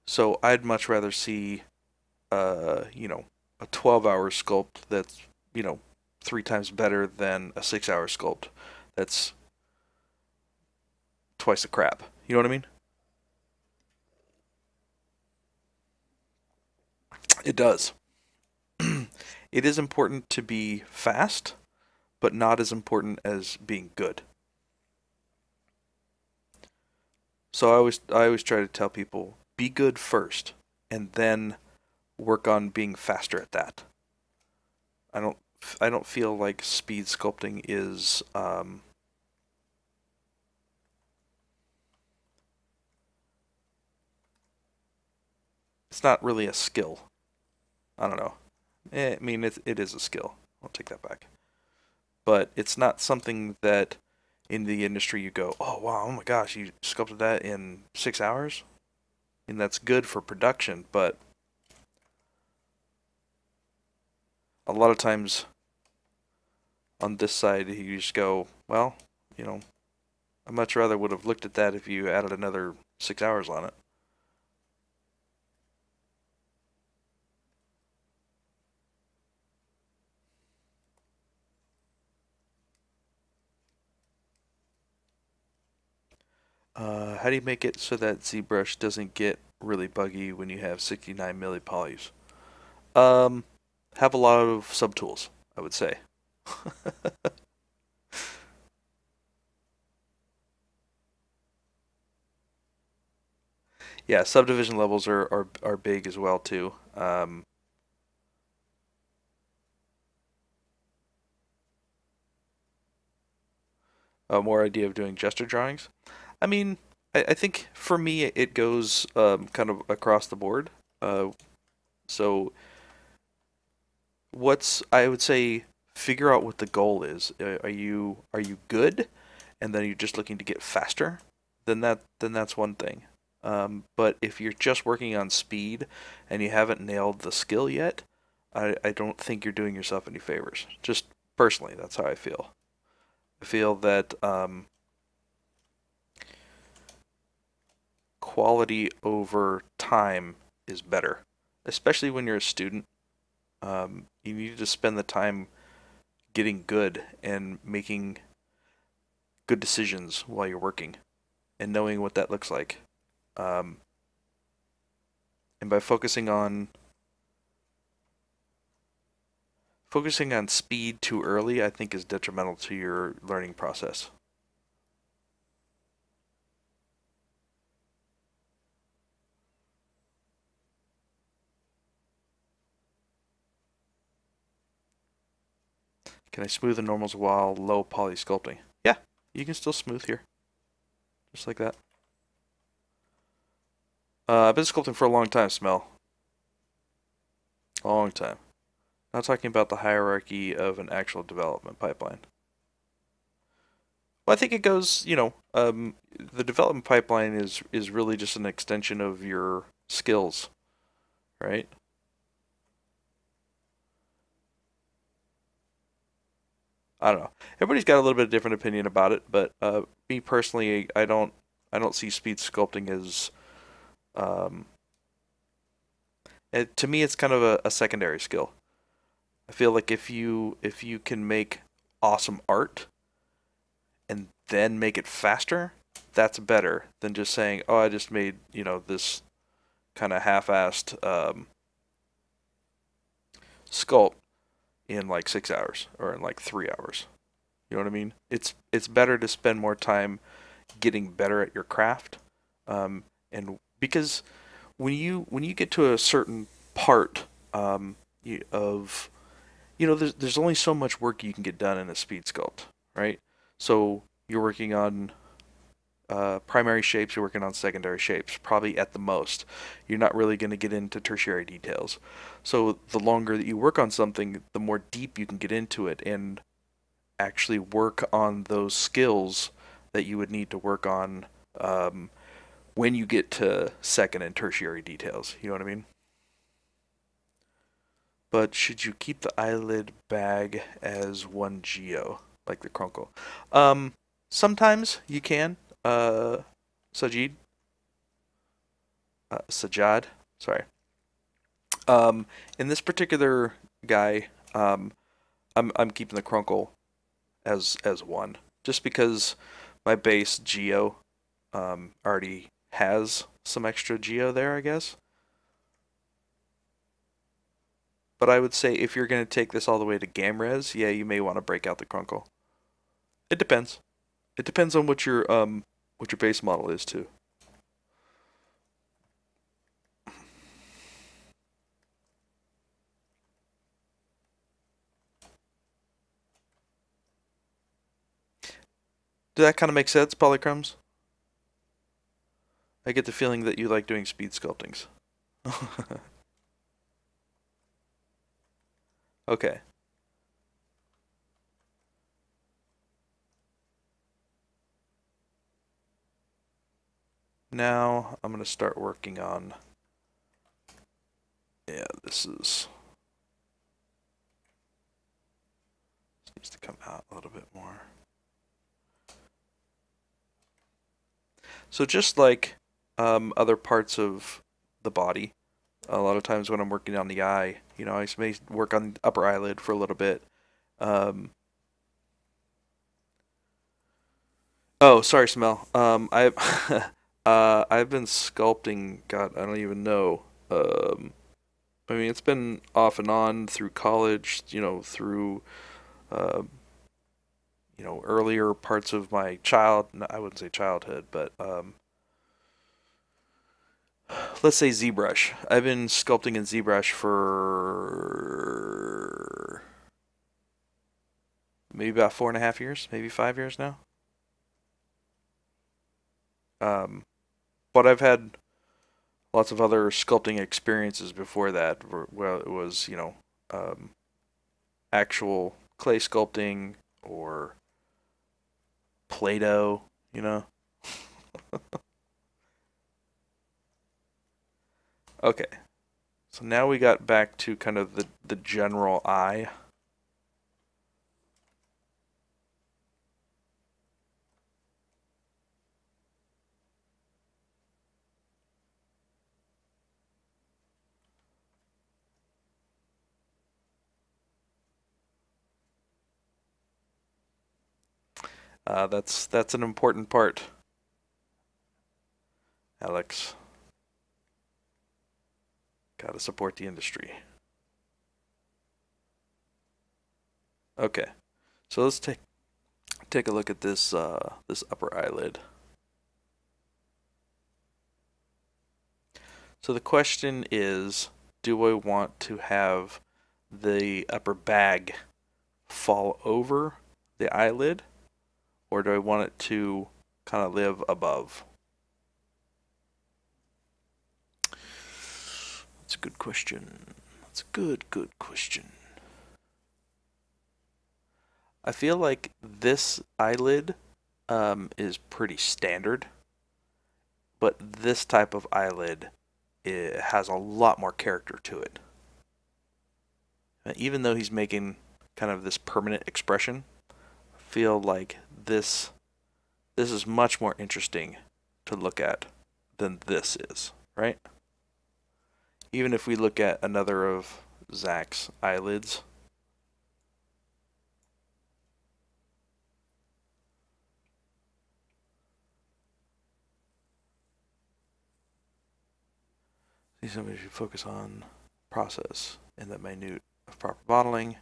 S1: So I'd much rather see, a 12-hour sculpt that's, you know, 3 times better than a 6-hour sculpt that's twice the crap. You know what I mean? It does. It is important to be fast, but not as important as being good. So I always try to tell people be good first, and then work on being faster at that. I don't I don't feel like speed sculpting is it's not really a skill. I don't know. I mean, it is a skill. I'll take that back. But it's not something that in the industry you go, oh wow, oh my gosh, you sculpted that in 6 hours? And that's good for production, but a lot of times on this side you just go, well, you know, I much rather would have looked at that if you added another 6 hours on it. How do you make it so that ZBrush doesn't get really buggy when you have 69 milli polys? Um, have a lot of subtools, I would say. Yeah, subdivision levels are big as well too. More idea of doing gesture drawings. I mean, I think for me it goes kind of across the board. Uh, so I would say figure out what the goal is. Are you good, and then you're just looking to get faster? Then that's one thing. But if you're just working on speed and you haven't nailed the skill yet, I don't think you're doing yourself any favors. Just personally, that's how I feel. I feel that quality over time is better. especially when you're a student. You need to spend the time getting good and making good decisions while you're working and knowing what that looks like. Um, and by focusing on speed too early, I think is detrimental to your learning process. Can I smooth the normals while low poly sculpting? Yeah, you can still smooth here. Just like that. I've been sculpting for a long time, Smell. A long time. Not talking about the hierarchy of an actual development pipeline. Well, I think it goes, the development pipeline is really just an extension of your skills, right? I don't know. Everybody's got a little bit of different opinion about it, but me personally, I don't see speed sculpting as to me it's kind of a secondary skill. I feel like if you can make awesome art and then make it faster, that's better than just saying, "Oh, I just made, this kind of half-assed sculpt in like 6 hours or in like 3 hours." You know what I mean? It's better to spend more time getting better at your craft, and because when you get to a certain part of there's only so much work you can get done in a speed sculpt, right? So you're working on primary shapes, you're working on secondary shapes, probably at the most. You're not really going to get into tertiary details. So the longer that you work on something, the more deep you can get into it and actually work on those skills that you would need to work on when you get to second and tertiary details. You know what I mean? But should you keep the eyelid bag as one geo, like the Crunkle? Sometimes you can. Sajid, Sajad, sorry. In this particular guy, I'm keeping the Crunkle as one, just because my base geo already has some extra geo there, I guess. But I would say if you're going to take this all the way to GamRes, yeah, you may want to break out the Crunkle. It depends. It depends on what your base model is too. Does that kind of make sense, Polychromes? I get the feeling that you like doing speed sculptings. Okay. Now I'm going to start working on, yeah, this needs to come out a little bit more. So just like other parts of the body, a lot of times when I'm working on the eye, I may work on the upper eyelid for a little bit. Um, oh, sorry, Smell. I've been sculpting. God, I don't even know. I mean, it's been off and on through college. Through uh, earlier parts of my I wouldn't say childhood, but let's say ZBrush. I've been sculpting in ZBrush for maybe about 4.5 years, maybe 5 years now. Um, but I've had lots of other sculpting experiences before that, where it was, actual clay sculpting or Play-Doh, you know? Okay, so now we got back to kind of the general eye. That's an important part, Alex. Gotta support the industry. Okay, so let's take a look at this this upper eyelid. So the question is, do I want to have the upper bag fall over the eyelid, or do I want it to kind of live above? That's a good question. That's a good question. I feel like this eyelid is pretty standard, but this type of eyelid, it has a lot more character to it. Even though he's making kind of this permanent expression, I feel like this is much more interesting to look at than this is, right? Even if we look at another of Zach's eyelids. Somebody should focus on process and the minute of proper bottling.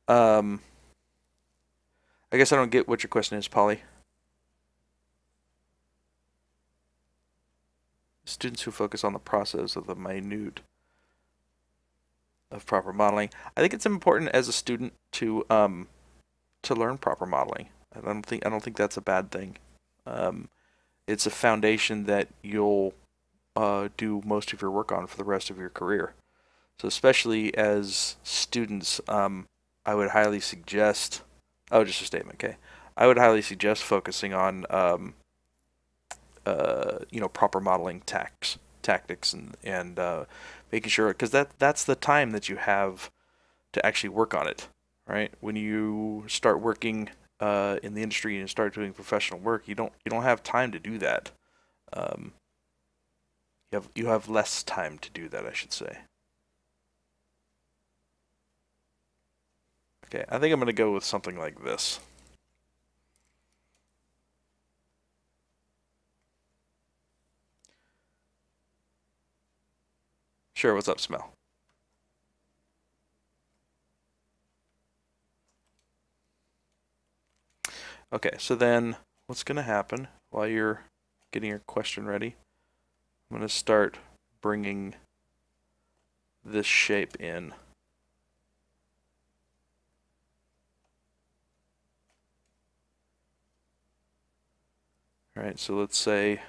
S1: I guess I don't get what your question is, Polly. Students who focus on the process of the minute of proper modeling. I think it's important as a student to learn proper modeling. I don't think that's a bad thing. It's a foundation that you'll do most of your work on for the rest of your career. So especially as students, I would highly suggest. Oh, just a statement, okay. I would highly suggest focusing on proper modeling tactics and making sure, because that's the time that you have to actually work on it, right? When you start working in the industry and start doing professional work, you don't have time to do that. You have less time to do that, I should say. Okay, I think I'm gonna go with something like this. Sure, what's up, Smell? Okay, so then what's gonna happen while you're getting your question ready? I'm gonna start bringing this shape in. Alright, so let's say,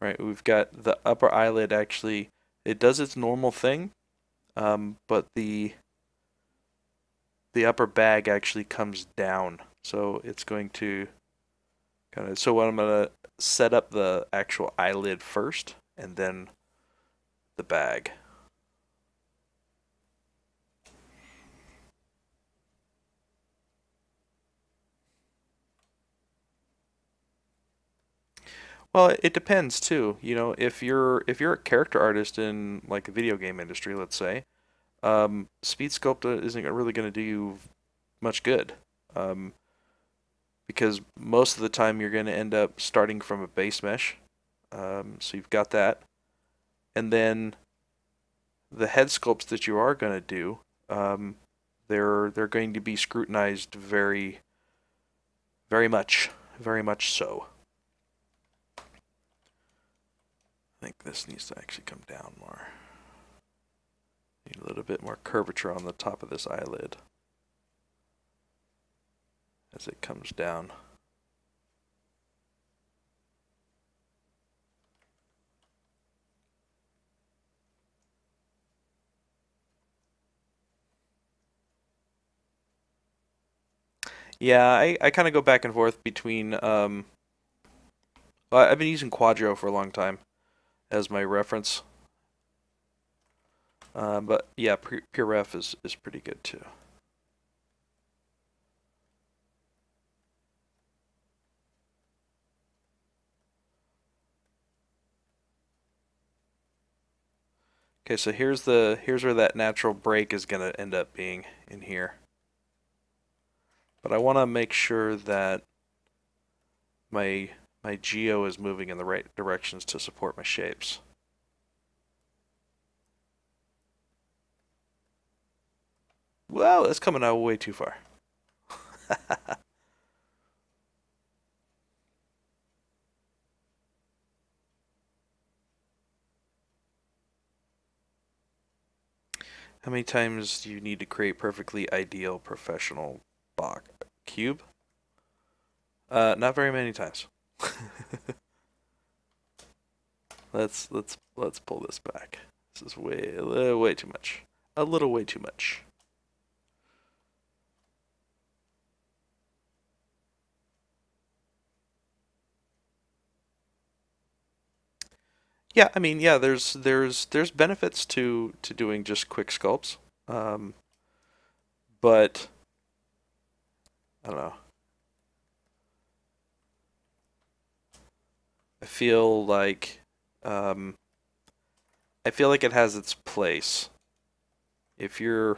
S1: right, we've got the upper eyelid actually, it does its normal thing, but the upper bag actually comes down. So it's going to kind of, so what I'm going to set up the actual eyelid first and then the bag. Well, it depends too. You know, if you're a character artist in like the video game industry, let's say, speed sculpt isn't really going to do you much good, because most of the time you're going to end up starting from a base mesh. So you've got that, and then the head sculpts that you are going to do, they're going to be scrutinized very much so. I think this needs to actually come down more. Need a little bit more curvature on the top of this eyelid as it comes down. Yeah, I kind of go back and forth between, well, I've been using Quadro for a long time as my reference. But yeah, Pure Ref is pretty good too. Okay, so here's where that natural break is gonna end up being in here. But I want to make sure that my geo is moving in the right directions to support my shapes. Wow, that's coming out way too far. How many times do you need to create perfectly ideal professional box cube? Not very many times. Let's pull this back. This is way too much. A little way too much. Yeah, I mean, yeah, there's benefits to doing just quick sculpts. But I don't know. I feel like um, it has its place. If you're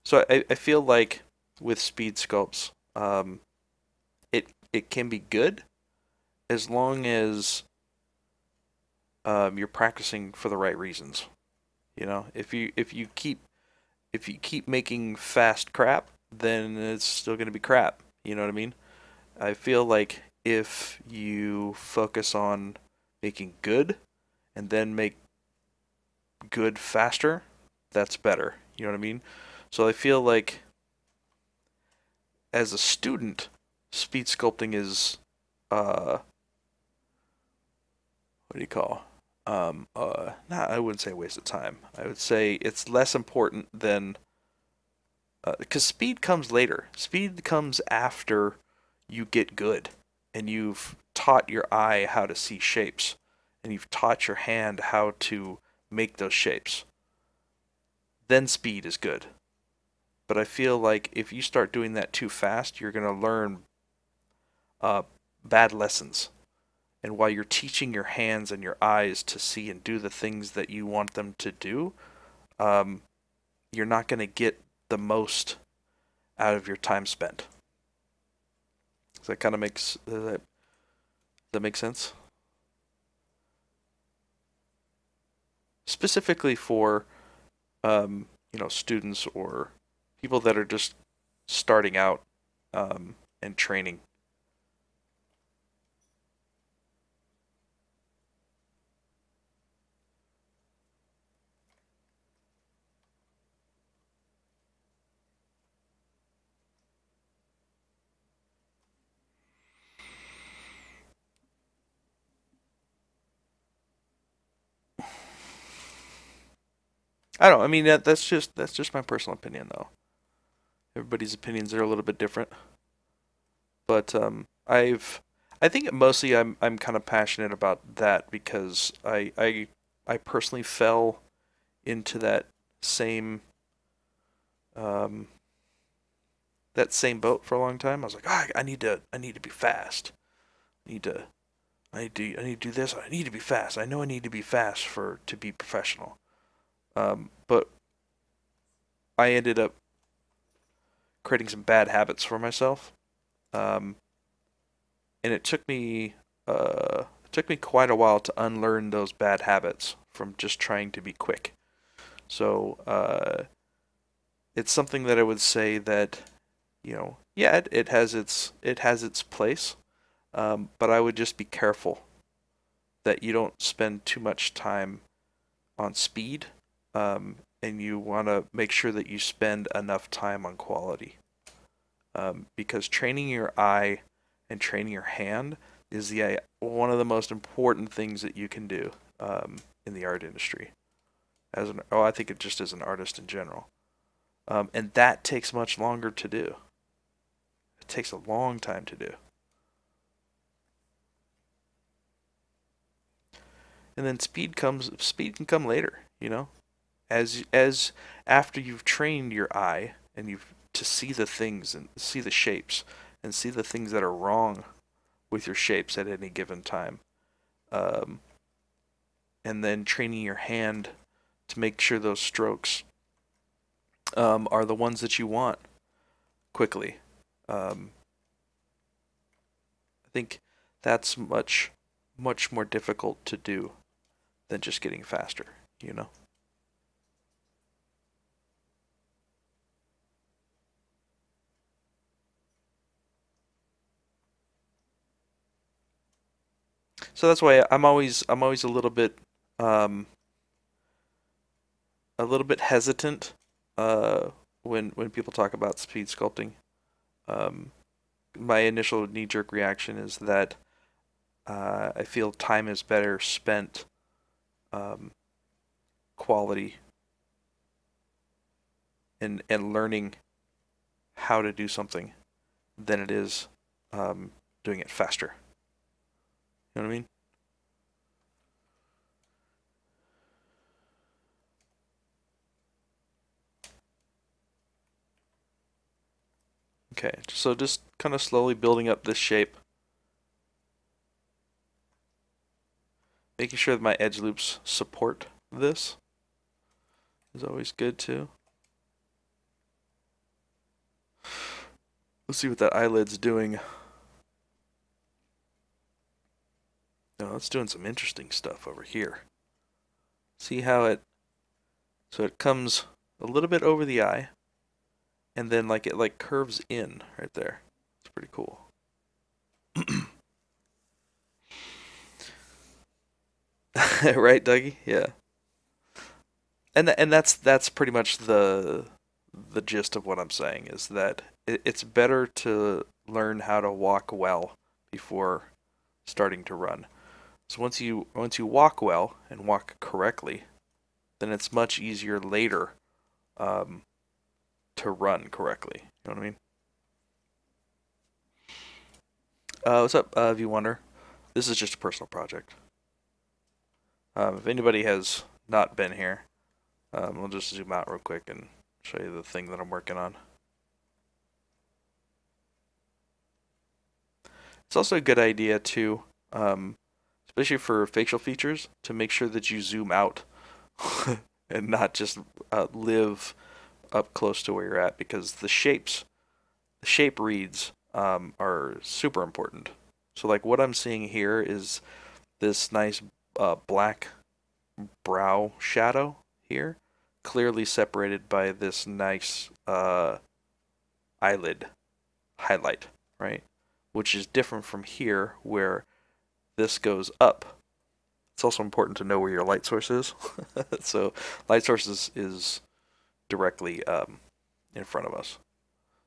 S1: So I feel like with speed sculpts, it can be good as long as you're practicing for the right reasons. You know, if you keep making fast crap, then it's still going to be crap. You know what I mean? I feel like if you focus on making good and then make good faster, that's better. You know what I mean? So I feel like as a student, speed sculpting is what do you call? Not I wouldn't say a waste of time. I would say it's less important than because speed comes later. Speed comes after you get good and you've taught your eye how to see shapes and you've taught your hand how to make those shapes. Then speed is good. But I feel like if you start doing that too fast, you're going to learn bad lessons. And while you're teaching your hands and your eyes to see and do the things that you want them to do, you're not going to get the most out of your time spent. Does that kind of does that make sense? Specifically for students or people that are just starting out and training. I don't. I mean, that's just my personal opinion, though. Everybody's opinions are a little bit different, but I think mostly I'm kind of passionate about that because I personally fell into same um, that same boat for a long time. I was like, I need to be fast. I need to I need to do this. I need to be fast. I know I need to be fast to be professional. But I ended up creating some bad habits for myself. Um, and it took me quite a while to unlearn those bad habits from just trying to be quick. So it's something that I would say that yeah, it has its place, but I would just be careful that you don't spend too much time on speed, and you want to make sure that you spend enough time on quality. Because training your eye and training your hand is one of the most important things that you can do in the art industry. I think it just as an artist in general, and that takes much longer to do. It takes a long time to do. And then speed can come later, as after you've trained your eye and you've to see the things and see the shapes and see the things that are wrong with your shapes at any given time. um, and then training your hand to make sure those strokes are the ones that you want quickly. I think that's much more difficult to do than just getting faster, you know? So that's why I'm always um, a little bit hesitant when people talk about speed sculpting. Um, my initial knee-jerk reaction is that I feel time is better spent um, quality and learning how to do something than it is doing it faster. You know what I mean? Okay, so just kind of slowly building up this shape. Making sure that my edge loops support this is always good too. Let's see what that eyelid's doing. No, it's doing some interesting stuff over here. See how so it comes a little bit over the eye, and then like it like curves in right there. It's pretty cool. Right, Dougie? Yeah. And that's pretty much the gist of what I'm saying is that it's better to learn how to walk well before starting to run. So once you walk well and walk correctly, then it's much easier later to run correctly. You know what I mean? What's up, V-Wonder? This is just a personal project. If anybody has not been here, we'll just zoom out real quick and show you the thing that I'm working on. It's also a good idea to, especially for facial features, to make sure that you zoom out and not just live up close to where you're at, because the shape reads are super important. So like what I'm seeing here is this nice black brow shadow here, clearly separated by this nice eyelid highlight, right? Which is different from here where this goes up. It's also important to know where your light source is. So light source is directly in front of us.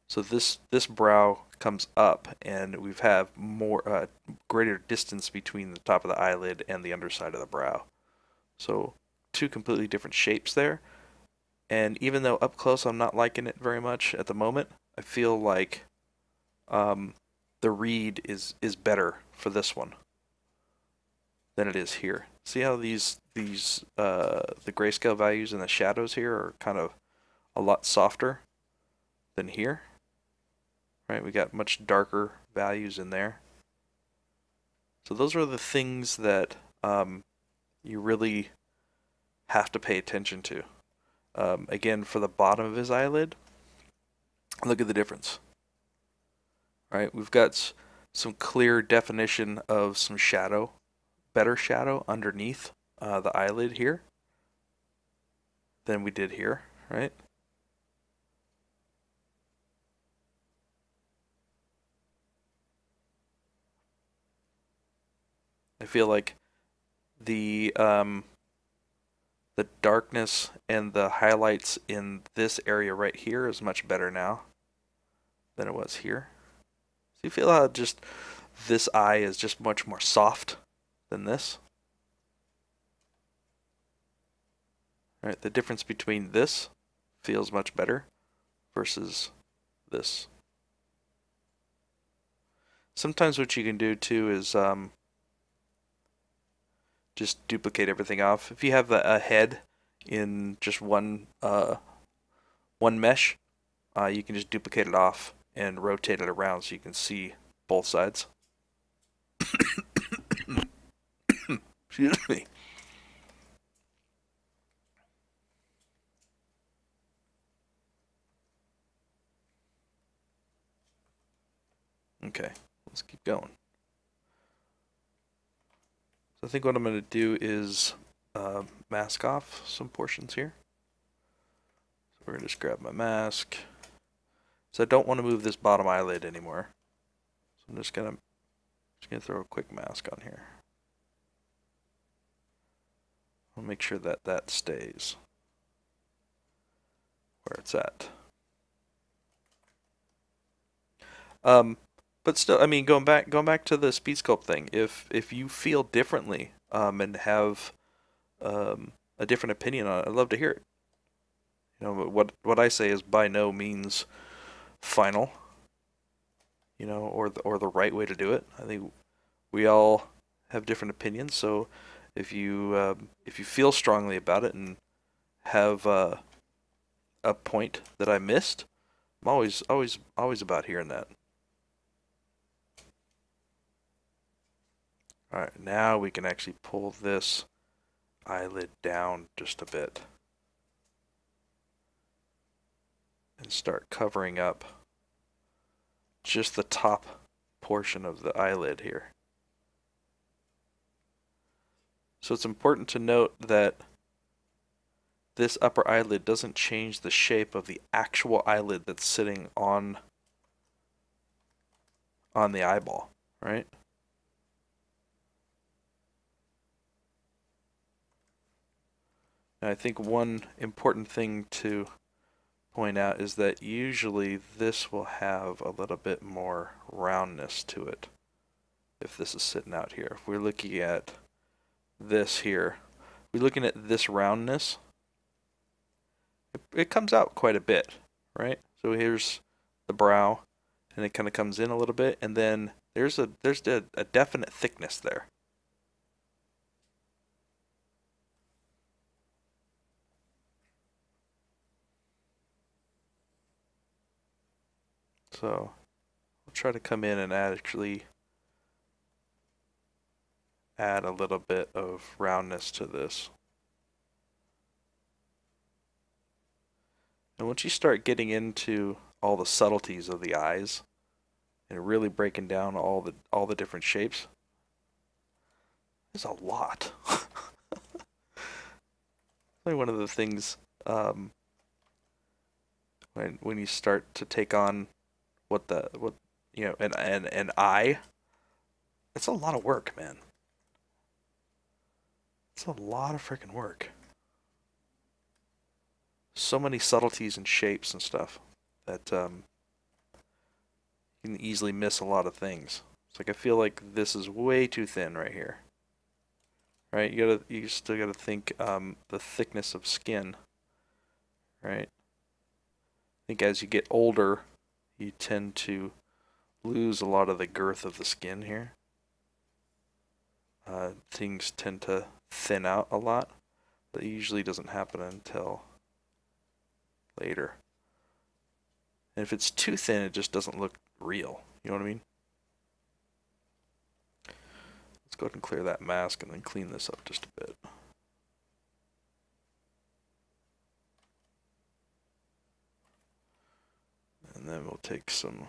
S1: So this brow comes up, and we have more greater distance between the top of the eyelid and the underside of the brow. So two completely different shapes there. And even though up close I'm not liking it very much at the moment, I feel like the read is better for this one than it is here. See how these the grayscale values and the shadows here are kind of a lot softer than here, right? We got much darker values in there. So those are the things that you really have to pay attention to. Again, for the bottom of his eyelid, look at the difference. Right, we've got some clear definition of some shadow, better shadow underneath the eyelid here than we did here, right? I feel like the darkness and the highlights in this area right here is much better now than it was here. So you feel how just this eye is just much more soft than this? Right, the difference between this feels much better versus this. Sometimes what you can do too is just duplicate everything off. If you have a head in just one mesh, you can just duplicate it off and rotate it around so you can see both sides. Excuse me. Okay, let's keep going. So I think what I'm going to do is mask off some portions here. So we're going to just grab my mask. So I don't want to move this bottom eyelid anymore. So I'm just gonna throw a quick mask on here. I'll make sure that that stays where it's at. But still, I mean, going back to the speed sculpt thing. If you feel differently and have a different opinion on it, I'd love to hear it. You know, what I say is by no means final. You know, or the right way to do it. I think we all have different opinions. So if you feel strongly about it and have a point that I missed, I'm always about hearing that. All right, now we can actually pull this eyelid down just a bit and start covering up just the top portion of the eyelid here. So it's important to note that this upper eyelid doesn't change the shape of the actual eyelid that's sitting on the eyeball, right? And I think one important thing to point out is that usually this will have a little bit more roundness to it if this is sitting out here. If we're looking at this here, we're looking at this roundness, it comes out quite a bit, right? So here's the brow, and it kind of comes in a little bit, and then there's a definite thickness there. So I'll try to come in and actually add a little bit of roundness to this. And once you start getting into all the subtleties of the eyes and really breaking down all the different shapes, there's a lot. Probably one of the things when you start to take on what you know, an eye, it's a lot of work, man. It's a lot of freaking work. So many subtleties and shapes and stuff that you can easily miss a lot of things. It's like I feel like this is way too thin right here. Right? You still gotta think the thickness of skin. Right? I think as you get older, you tend to lose a lot of the girth of the skin here. Things tend to thin out a lot, but it usually doesn't happen until later. And if it's too thin, it just doesn't look real. You know what I mean? Let's go ahead and clear that mask and then clean this up just a bit. And then we'll take some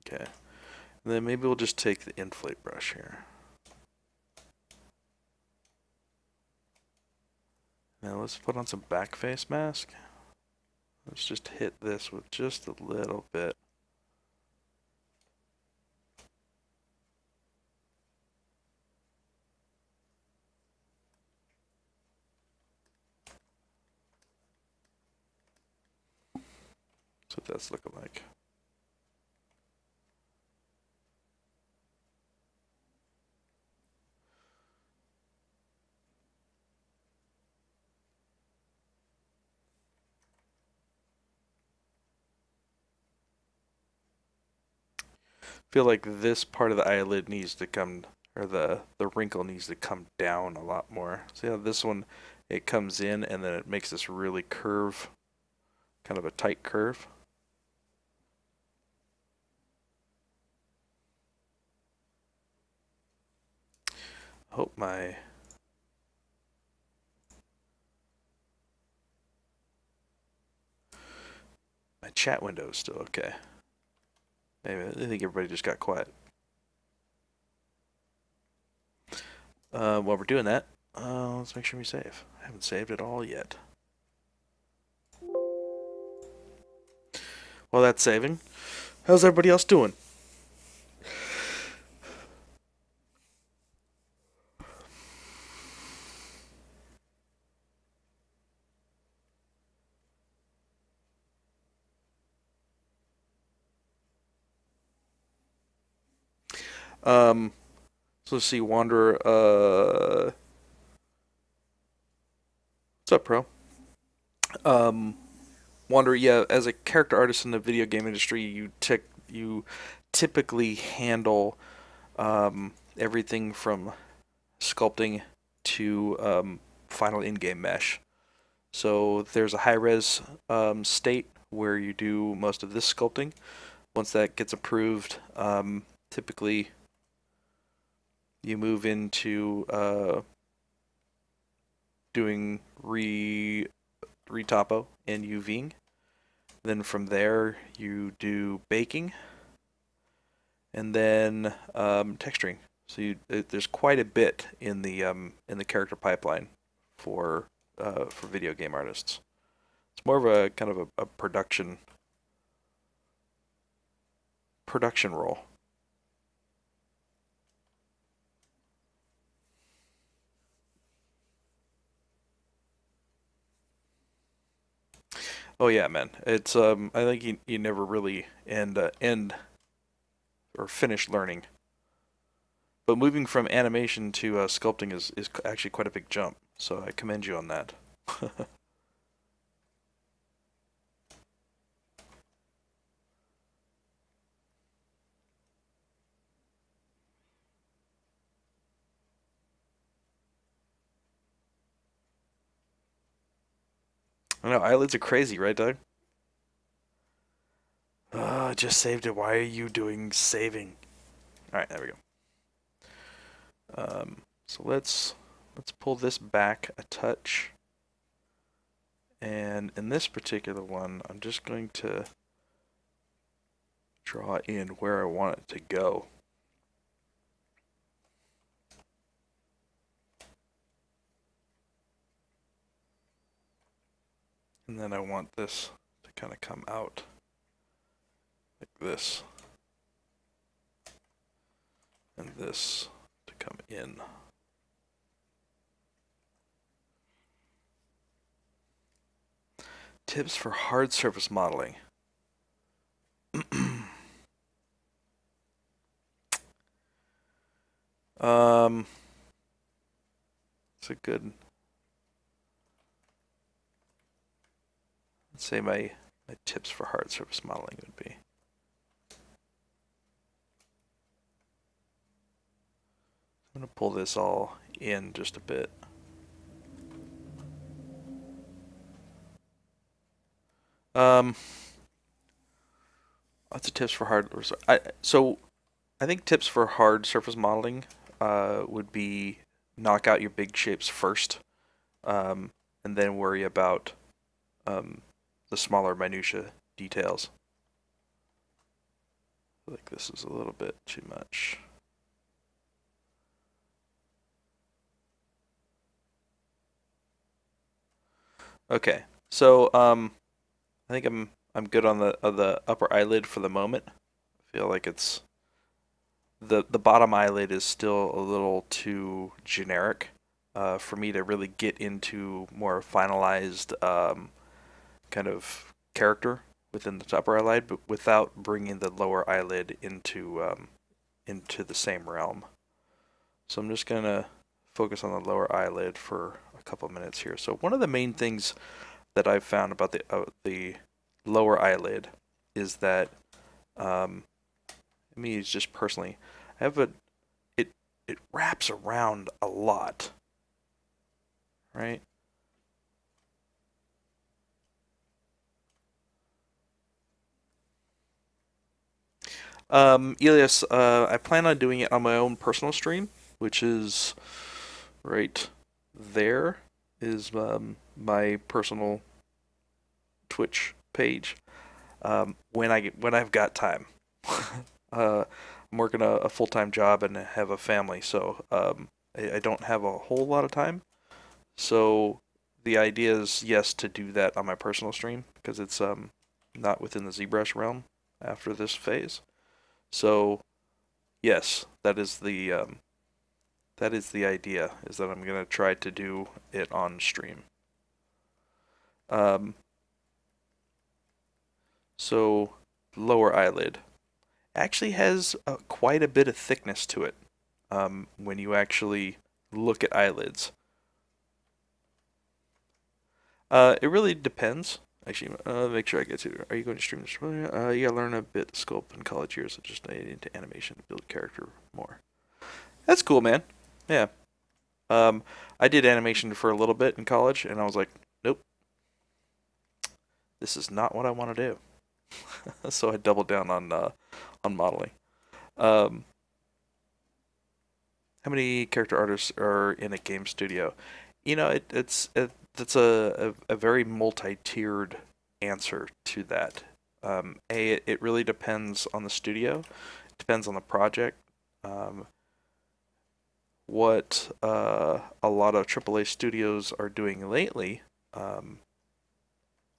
S1: okay. And then maybe we'll just take the inflate brush here. Now let's put on some back face mask. Let's just hit this with just a little bit. That's what that's looking like. Feel like this part of the eyelid needs to come, or the wrinkle needs to come down a lot more. See how this one, it comes in and then it makes this really kind kind of a tight curve. I hope my chat window is still okay. Maybe I think everybody just got quiet. While we're doing that, let's make sure we save. I haven't saved it all yet. While that's saving, how's everybody else doing? So let's see, Wanderer, what's up, bro? Wanderer, yeah, as a character artist in the video game industry, you typically handle everything from sculpting to final in-game mesh. So there's a high-res state where you do most of this sculpting. Once that gets approved, typically you move into doing retopo and UVing. Then from there you do baking, and then texturing. So there's quite a bit in the character pipeline for video game artists. It's more of a kind of a production role. Oh yeah, man. It's I think you never really end or finish learning. But moving from animation to sculpting is actually quite a big jump. So I commend you on that. I know, eyelids are crazy, right, Doug? I just saved it. Why are you doing saving? Alright, there we go. So let's pull this back a touch. And in this particular one, I'm just going to draw in where I want it to go. And then I want this to kind of come out like this. And this to come in. Tips for hard surface modeling. It's a good. Let's say my tips for hard surface modeling would be. I'm going to pull this all in just a bit. Lots of tips for hard. So I think tips for hard surface modeling would be knock out your big shapes first, and then worry about the smaller minutia details. I think this is a little bit too much. Okay, so I think I'm good on the upper eyelid for the moment. I feel like it's the bottom eyelid is still a little too generic for me to really get into more finalized kind of character within the upper eyelid, but without bringing the lower eyelid into the same realm. So I'm just gonna focus on the lower eyelid for a couple minutes here. So one of the main things that I've found about the lower eyelid is that me is just personally, I have it wraps around a lot, right? Elias, I plan on doing it on my own personal stream, which is right there is my personal Twitch page. When I've got time. I'm working a full-time job and have a family, so I don't have a whole lot of time. So the idea is, yes, to do that on my personal stream because it's not within the ZBrush realm after this phase. So yes, that is the idea, is that I'm gonna try to do it on stream. So lower eyelid actually has quite a bit of thickness to it when you actually look at eyelids. It really depends. Actually, make sure I get to it. Are you going to stream this? You gotta learn a bit sculpt in college years, so just into animation to build character more. That's cool, man. Yeah. I did animation for a little bit in college, and I was like, nope, this is not what I want to do. So I doubled down on modeling. How many character artists are in a game studio? You know, it's a very multi-tiered answer to that. It really depends on the studio. It depends on the project. What a lot of AAA studios are doing lately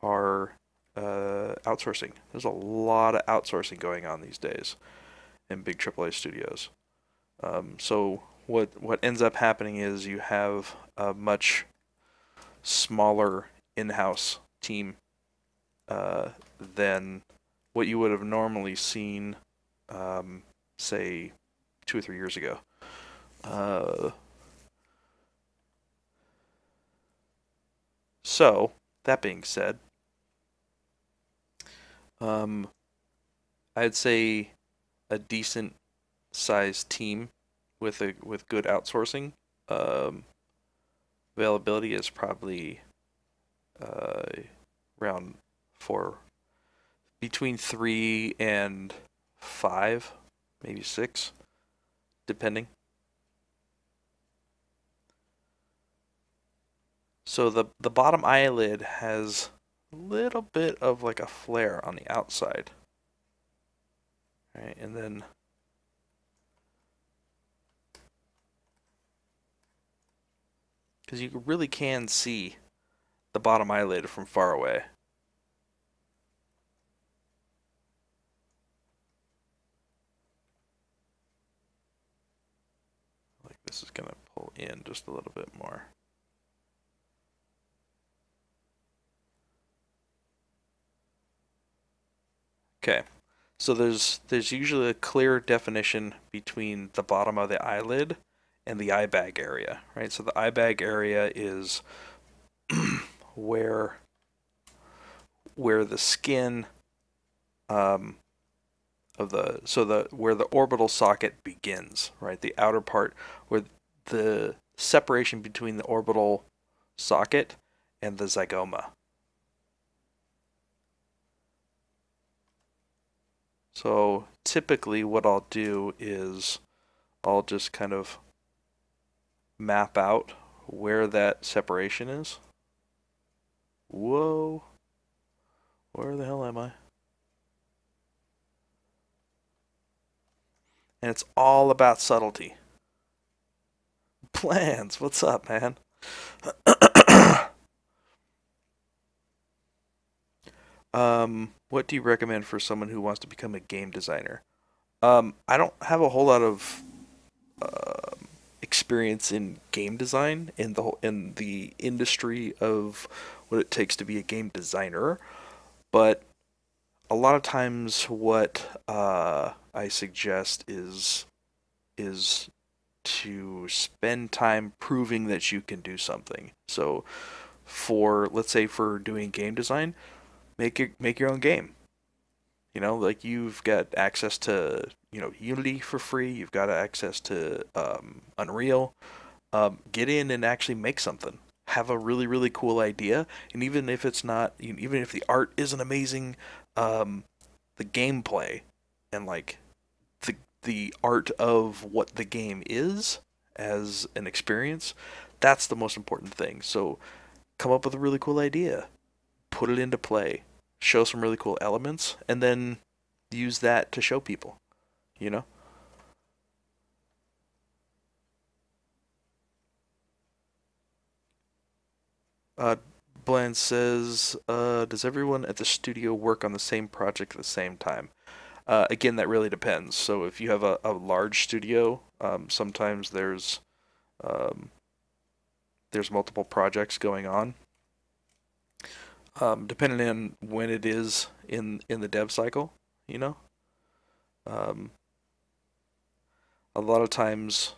S1: are outsourcing. There's a lot of outsourcing going on these days in big AAA studios. So what ends up happening is you have a much smaller in-house team than what you would have normally seen, say, 2 or 3 years ago. So that being said, I'd say a decent sized team with good outsourcing availability is probably around between 3 and 5, maybe 6, depending. So the bottom eyelid has a little bit of like a flare on the outside. Right, and then because you really can see the bottom eyelid from far away. Like this is gonna pull in just a little bit more. Okay, so there's usually a clear definition between the bottom of the eyelid and the eye bag area, right? So the eye bag area is where the skin of where the orbital socket begins, right? The outer part where the separation between the orbital socket and the zygoma. So typically what I'll do is I'll just kind of map out where that separation is. Whoa. Where the hell am I? And it's all about subtlety. Plans, what's up, man? What do you recommend for someone who wants to become a game designer? I don't have a whole lot of experience in game design in the industry of what it takes to be a game designer, but a lot of times what I suggest is to spend time proving that you can do something. So let's say for doing game design, make your own game. You know, like you've got access to, Unity for free. You've got access to Unreal. Get in and actually make something. Have a really, really cool idea. And even if it's not, even if the art isn't amazing, the gameplay and like the art of what the game is as an experience. That's the most important thing. So come up with a really cool idea, put it into play, show some really cool elements, and then use that to show people, you know? Bland says, does everyone at the studio work on the same project at the same time? Again, that really depends. So if you have a large studio, sometimes um, there's multiple projects going on. Depending on when it is in the dev cycle, you know. A lot of times,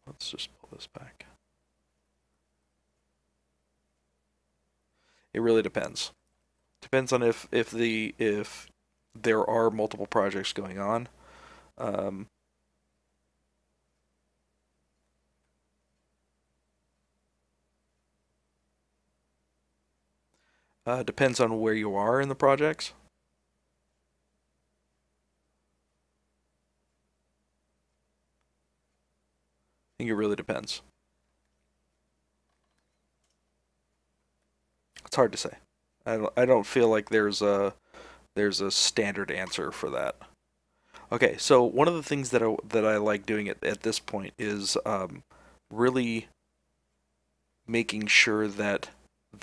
S1: let's just pull this back. It really depends. Depends on if there are multiple projects going on. Depends on where you are in the projects. I think it really depends. It's hard to say. I don't feel like there's a standard answer for that. Okay, so one of the things that I like doing at this point is really making sure that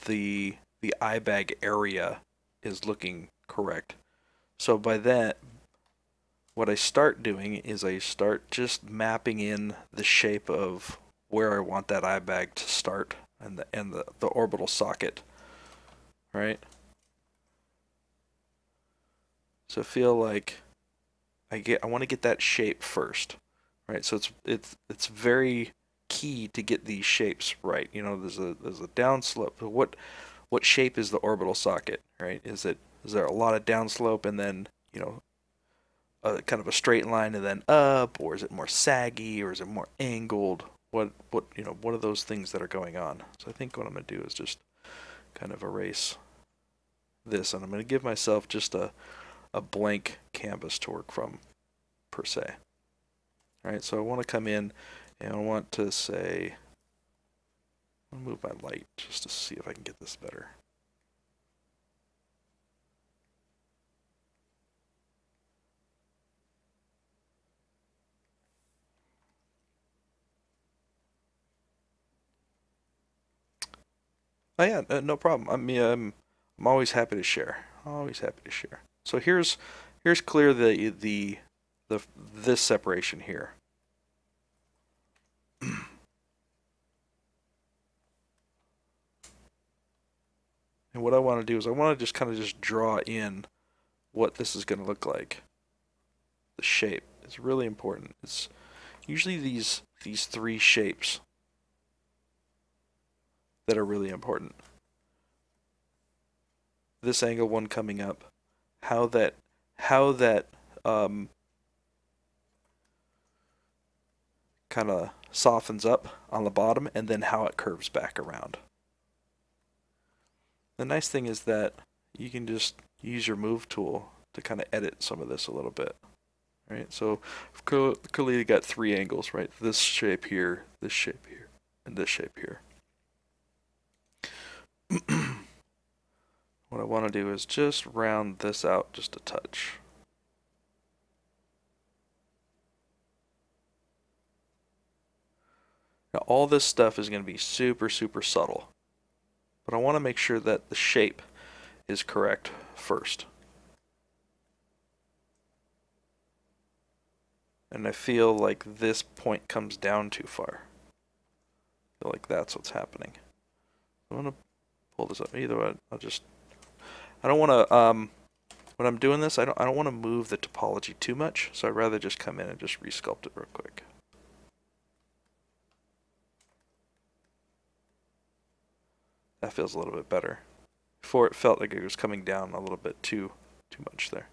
S1: the eye bag area is looking correct. So by that, what I start doing is I start just mapping in the shape of where I want that eye bag to start and the orbital socket, right? So I feel like I want to get that shape first, right? So it's very key to get these shapes right. You know, there's a downslope. What shape is the orbital socket, right? Is there a lot of downslope and then, you know, kind of a straight line and then up, or is it more saggy, or is it more angled? What are those things that are going on? So I think what I'm gonna do is just kind of erase this, and I'm gonna give myself just a blank canvas to work from, per se. All right, so I want to come in and I want to say, I'll move my light just to see if I can get this better. Oh yeah, no problem. I mean, I'm always happy to share. Always happy to share. So here's clear the this separation here. And what I want to do is I want to just kind of just draw in what this is going to look like. The shape is really important. It's usually these three shapes that are really important. This angle one coming up, how that kind of softens up on the bottom, and then how it curves back around. The nice thing is that you can just use your move tool to kind of edit some of this a little bit. Right, so I've clearly got three angles, right? This shape here, and this shape here. What I want to do is just round this out just a touch. Now all this stuff is going to be super, super subtle, but I want to make sure that the shape is correct first. And I feel like this point comes down too far. I feel like that's what's happening. I'm going to pull this up. Either way, I don't want to, when I'm doing this, I don't want to move the topology too much, so I'd rather just come in and just resculpt it real quick. That feels a little bit better. Before it felt like it was coming down a little bit too much there.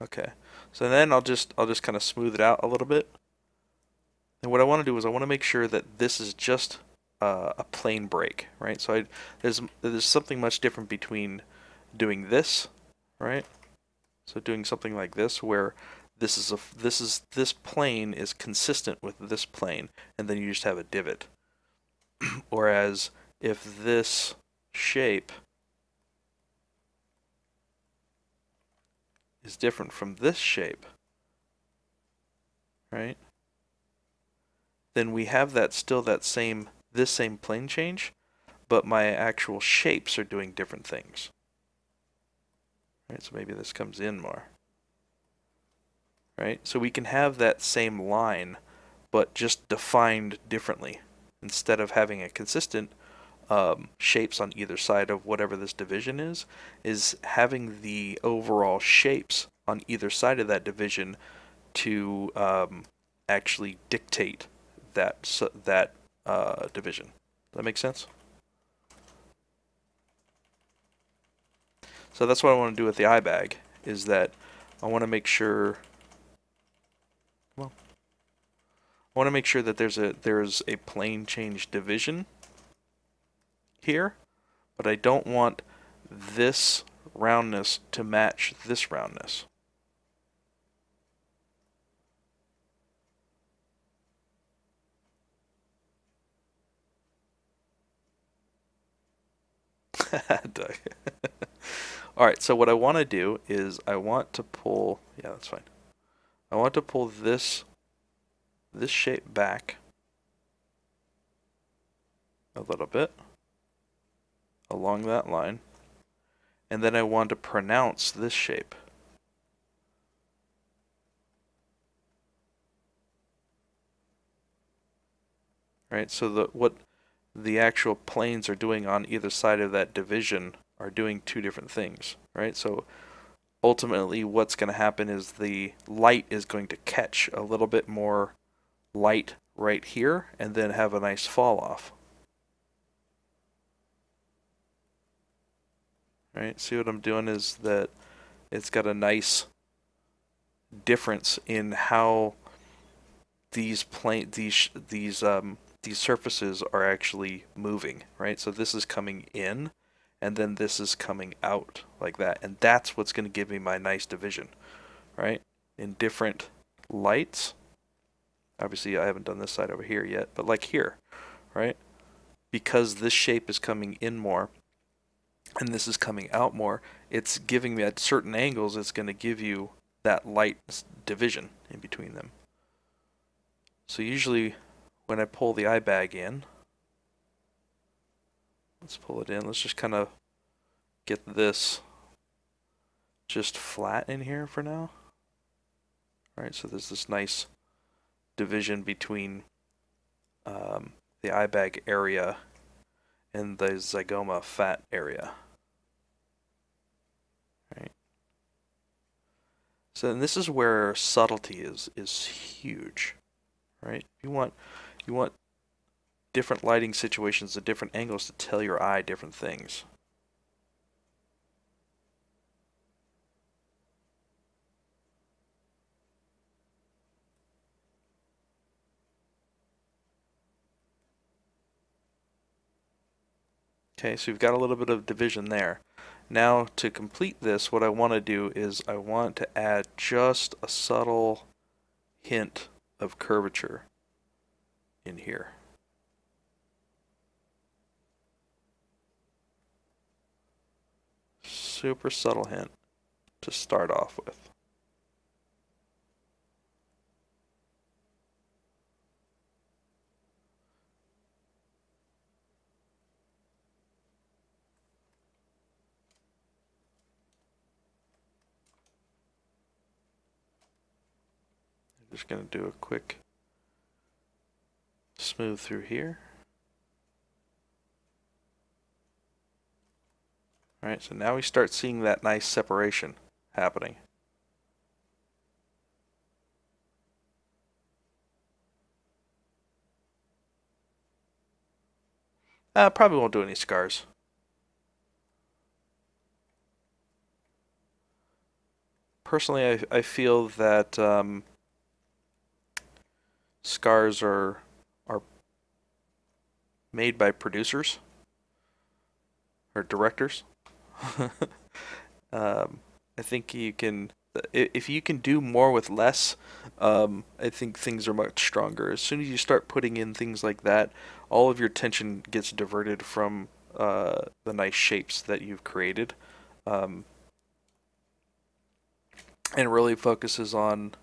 S1: Okay, so then I'll just kind of smooth it out a little bit. And what I want to do is I want to make sure that this is just a plane break, right? So there's something much different between doing this, right? So doing something like this, where this plane is consistent with this plane, and then you just have a divot. Whereas if this shape is different from this shape, right? Then we have this same plane change, but my actual shapes are doing different things. Right, so maybe this comes in more. Right? So we can have that same line, but just defined differently. Instead of having a consistent shapes on either side of whatever this division is having the overall shapes on either side of that division to actually dictate that division. Does that make sense? So that's what I want to do with the eye bag, is that I want to make sure, well, I want to make sure that there's a plane change division here, but I don't want this roundness to match this roundness. Alright, so what I want to do is I want to pull, yeah, that's fine. I want to pull this shape back a little bit along that line, and then I want to pronounce this shape. Right, so what the actual planes are doing on either side of that division are doing two different things, right? So ultimately what's going to happen is the light is going to catch a little bit more light right here and then have a nice fall off. Right? See what I'm doing is that it's got a nice difference in how these surfaces are actually moving, right? So this is coming in, and then this is coming out like that, and that's what's going to give me my nice division, right? In different lights. Obviously, I haven't done this side over here yet, but like here, right? Because this shape is coming in more, and this is coming out more, it's giving me at certain angles, it's going to give you that light division in between them. So usually when I pull the eye bag in, let's pull it in, let's just kind of get this just flat in here for now. Alright, so there's this nice division between the eye bag area and the zygoma fat area. Right. So and this is where subtlety is huge. Right? You want different lighting situations at different angles to tell your eye different things. Okay, so we've got a little bit of division there. Now to complete this, what I want to do is I want to add just a subtle hint of curvature in here. Super subtle hint to start off with. I'm just going to do a quick smooth through here. Alright, so now we start seeing that nice separation happening. Probably won't do any scars. Personally, I feel that scars are made by producers or directors. I think you can, if you can do more with less, I think things are much stronger. As soon as you start putting in things like that, all of your attention gets diverted from the nice shapes that you've created, and really focuses on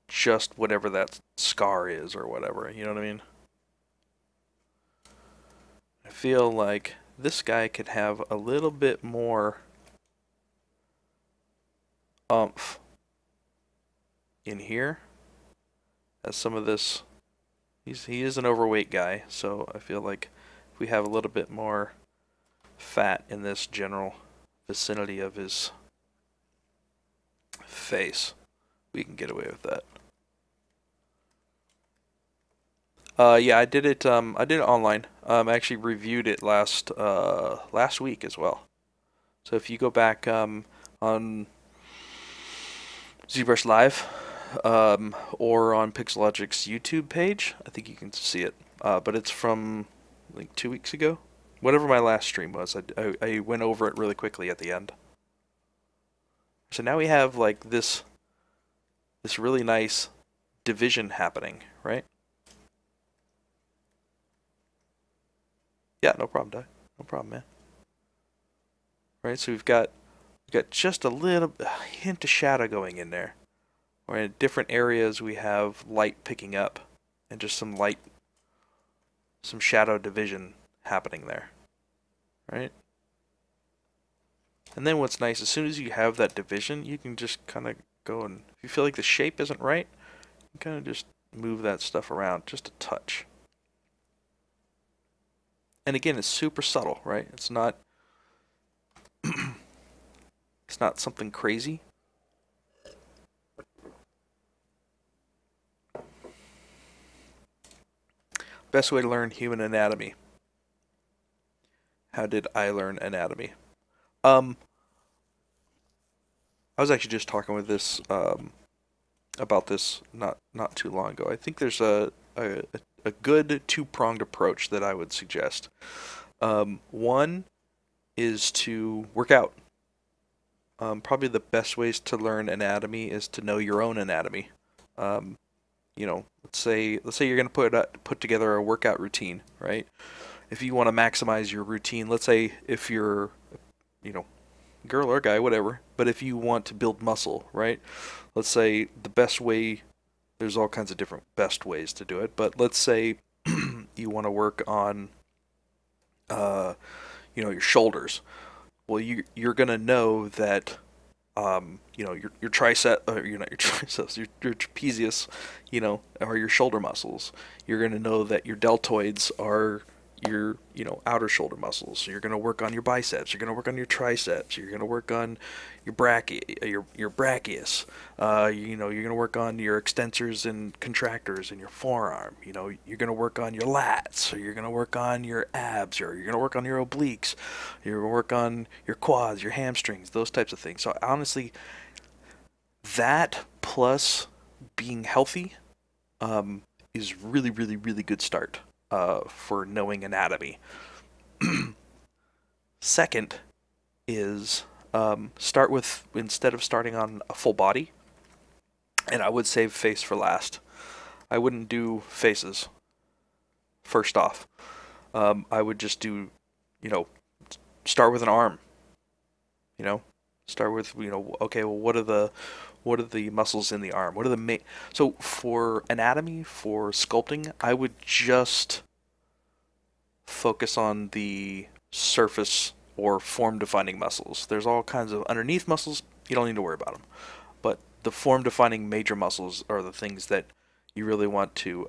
S1: just whatever that scar is or whatever. You know what I mean? I feel like this guy could have a little bit more oomph in here, as some of this, he is an overweight guy, so I feel like if we have a little bit more fat in this general vicinity of his face, we can get away with that. Yeah, I did it online. I actually reviewed it last week as well. So if you go back on ZBrush Live, or on Pixelogic's YouTube page, I think you can see it. But it's from like 2 weeks ago, whatever my last stream was. I went over it really quickly at the end. So now we have like this really nice division happening, right? Yeah, no problem, Di. No problem, man. Right, so we've got just a little hint of shadow going in there. Or in different areas we have light picking up, and just some shadow division happening there. Right? And then what's nice, as soon as you have that division, you can just kind of go and, if you feel like the shape isn't right, you kind of just move that stuff around just a touch. And again, it's super subtle, right? It's not it's not something crazy. Best way to learn human anatomy. How did I learn anatomy? I was actually just talking with this about this not too long ago. I think there's a good two-pronged approach that I would suggest. One is to work out. Probably the best ways to learn anatomy is to know your own anatomy. You know, let's say you're going to put together a workout routine, right? If you want to maximize your routine, let's say if you're, you know, girl or guy, whatever, but if you want to build muscle, right? Let's say the best way, there's all kinds of different best ways to do it, but let's say you want to work on, you know, your shoulders. Well, you're gonna know that, you know, your tricep, you're not your triceps, your trapezius, you know, are your shoulder muscles. You're gonna know that your deltoids are your, you know, outer shoulder muscles. So you're gonna work on your biceps. You're gonna work on your triceps. You're gonna work on your your brachius. You know, you're gonna work on your extensors and contractors in your forearm. You know, you're gonna work on your lats, or you're gonna work on your abs, or you're gonna work on your obliques. You're gonna work on your quads, your hamstrings, those types of things. So honestly, that plus being healthy is really, really, really good start for knowing anatomy. Second is start with, instead of starting on a full body, and I would save face for last. I wouldn't do faces first off. I would just do, you know, start with an arm. You know, start with, you know, okay, well, what are the muscles in the arm? What are the main? So for anatomy, for sculpting, I would just focus on the surface or form-defining muscles. There's all kinds of underneath muscles. You don't need to worry about them. But the form-defining major muscles are the things that you really want to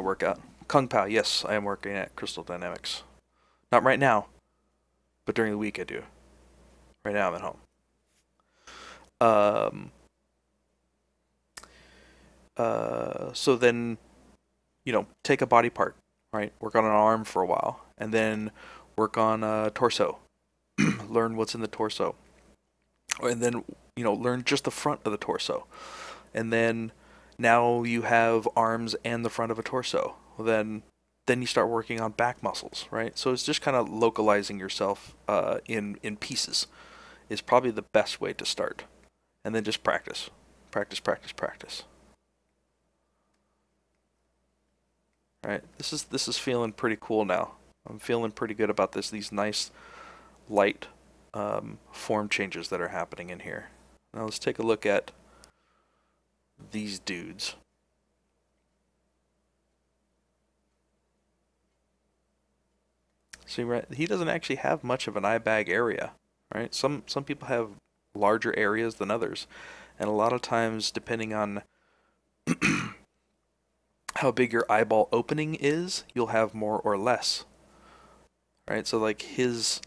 S1: work out. Kung Pao, yes, I am working at Crystal Dynamics. Not right now, but during the week I do. Right now I'm at home. So then, you know, take a body part, right? Work on an arm for a while, and then work on a torso. Learn what's in the torso. And then, you know, learn just the front of the torso. And then now you have arms and the front of a torso. Well, then then you start working on back muscles, right? So it's just kind of localizing yourself in pieces is probably the best way to start. And then just practice. Practice, practice, practice. Right? This is feeling pretty cool now. I'm feeling pretty good about this. These nice light form changes that are happening in here. Now let's take a look at these dudes. See, right? He doesn't actually have much of an eye bag area, right? Some people have larger areas than others, and a lot of times, depending on how big your eyeball opening is, you'll have more or less, right? So like his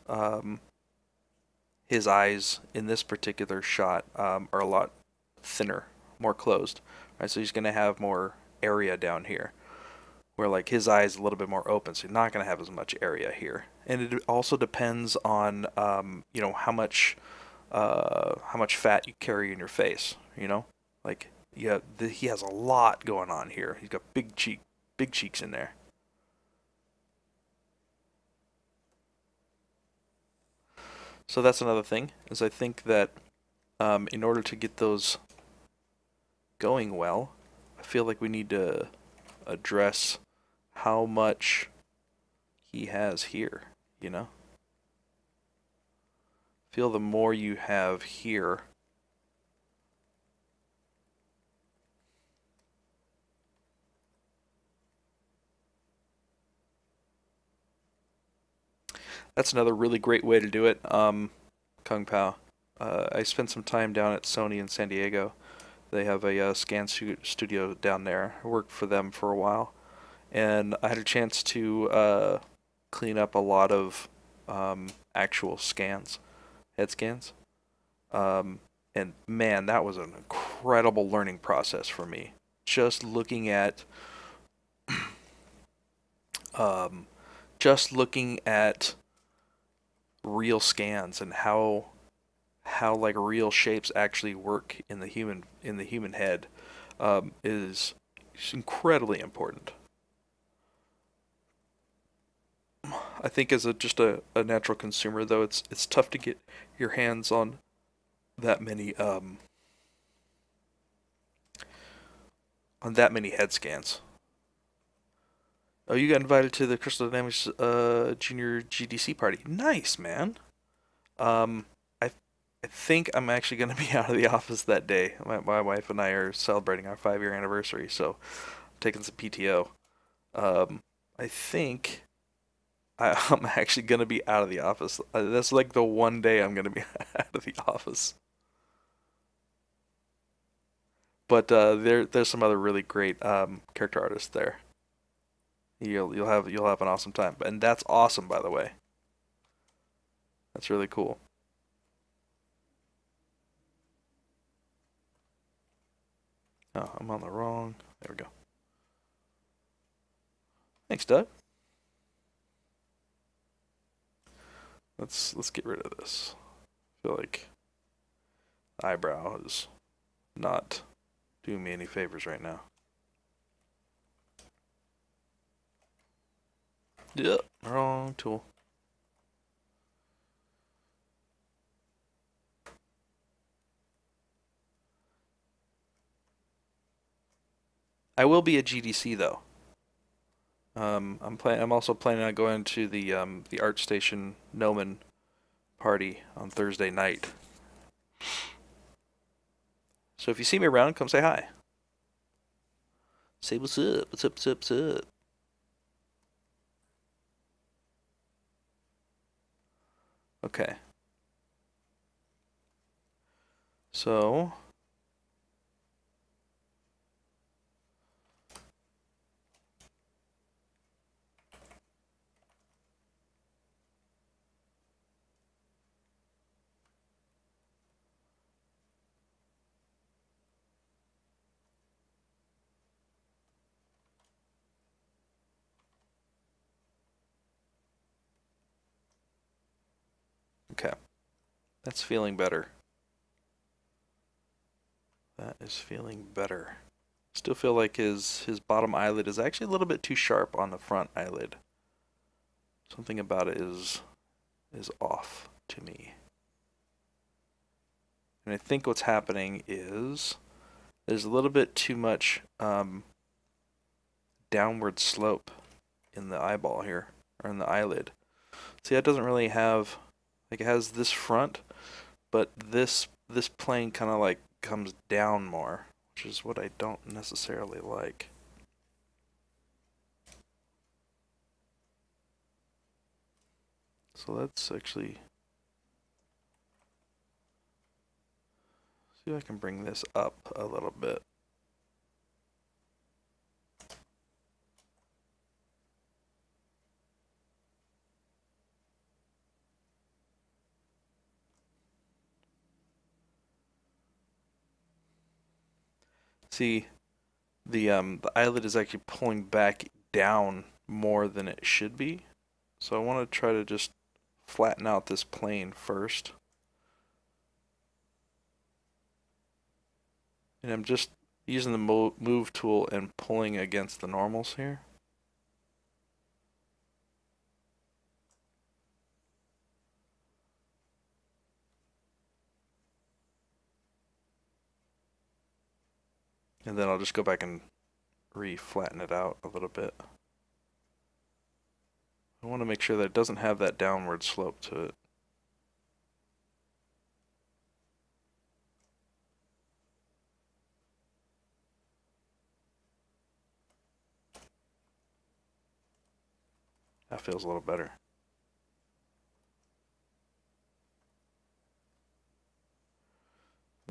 S1: eyes in this particular shot are a lot thinner, more closed, right? So he's going to have more area down here, where like his eye is a little bit more open, so you're not going to have as much area here. And it also depends on you know, how much fat you carry in your face, you know? Like, yeah, he has a lot going on here. He's got big cheeks in there. So that's another thing, is I think that in order to get those going well, I feel like we need to address how much he has here, you know? Feel the more you have here, that's another really great way to do it, Kung Pao. I spent some time down at Sony in San Diego. They have a scan studio down there. I worked for them for a while, and I had a chance to clean up a lot of actual scans, head scans. And man, that was an incredible learning process for me. Just looking at real scans and how like real shapes actually work in the human head is incredibly important. I think as just a natural consumer though, it's tough to get your hands on that many head scans. Oh, you got invited to the Crystal Dynamics Junior GDC party. Nice, man. I think I'm actually going to be out of the office that day. My wife and I are celebrating our 5-year anniversary, so I'm taking some PTO. I think I'm actually going to be out of the office. That's like the one day I'm going to be out of the office. But there's some other really great character artists there. You'll have an awesome time, and that's awesome, by the way. That's really cool. Oh, I'm on the wrong. There we go. Thanks, Doug. Let's get rid of this. I feel like eyebrow is not doing me any favors right now. Yep, wrong tool. I will be at GDC though. I'm also planning on going to the ArtStation Noman party on Thursday night. So if you see me around, come say hi. Say what's up. What's up? What's up? What's up? Okay. So okay. That's feeling better. That is feeling better. Still feel like his bottom eyelid is actually a little bit too sharp on the front eyelid. Something about it is off to me. And I think what's happening is there's a little bit too much downward slope in the eyeball here, or in the eyelid. See, that doesn't really have, like, it has this front, but this plane kind of like comes down more, which is what I don't necessarily like. So let's actually see if I can bring this up a little bit. See, the eyelid is actually pulling back down more than it should be. So I want to try to just flatten out this plane first. And I'm just using the move tool and pulling against the normals here. And then I'll just go back and re-flatten it out a little bit. I want to make sure that it doesn't have that downward slope to it. That feels a little better.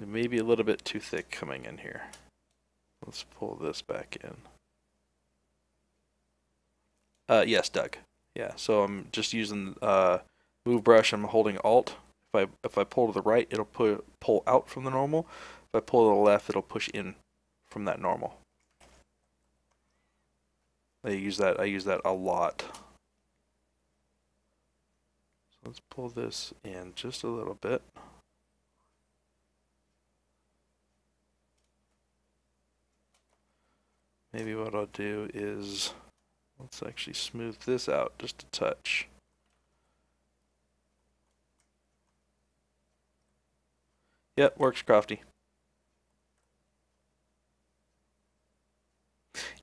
S1: It may be a little bit too thick coming in here. Let's pull this back in. Yes, Doug. Yeah, so I'm just using move brush. I'm holding Alt. If I pull to the right, it'll pull out from the normal. If I pull to the left, it'll push in from that normal. I use that a lot. So let's pull this in just a little bit. Maybe what I'll do is, let's actually smooth this out just a touch. Yep, works, Crofty.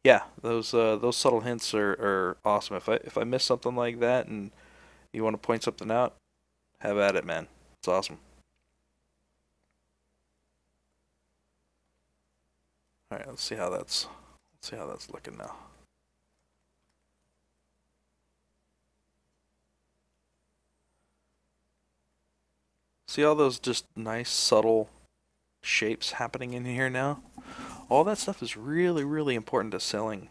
S1: Yeah, those subtle hints are awesome. If I miss something like that and you want to point something out, have at it, man. It's awesome. All right, let's see how that's looking now. See all those just nice subtle shapes happening in here now? All that stuff is really, really important to selling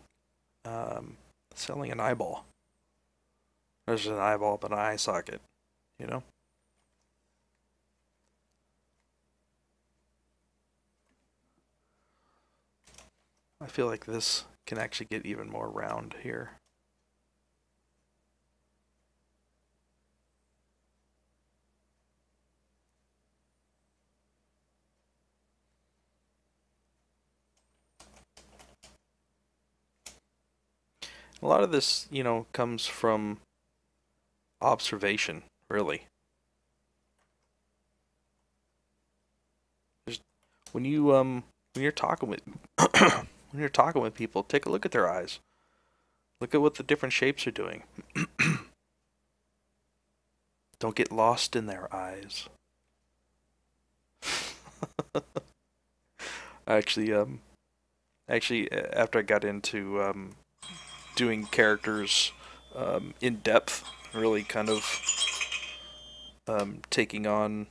S1: an eyeball. There's an eyeball, but an eye socket, you know? I feel like this can actually get even more round here. A lot of this, you know, comes from observation, really. Just when you're talking with when you're talking with people, take a look at their eyes. Look at what the different shapes are doing. Don't get lost in their eyes. Actually, after I got into doing characters in depth, really kind of taking on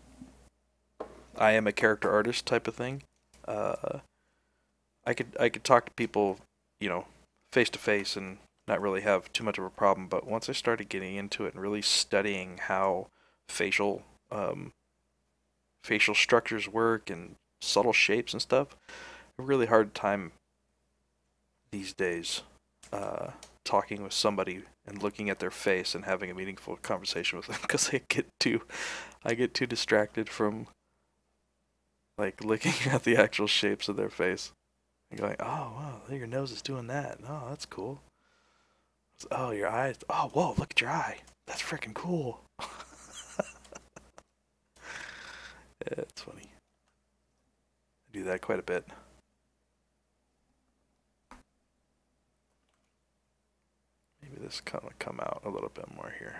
S1: I am a character artist type of thing. I could talk to people, you know, face to face and not really have too much of a problem. But once I started getting into it and really studying how facial structures work and subtle shapes and stuff, a really hard time these days talking with somebody and looking at their face and having a meaningful conversation with them, because I get too distracted from like looking at the actual shapes of their face. You're going, oh, wow, your nose is doing that. Oh, that's cool. Oh, your eyes. Oh, whoa, look at your eye. That's freaking cool. Yeah, it's funny. I do that quite a bit. Maybe this kind of come out a little bit more here.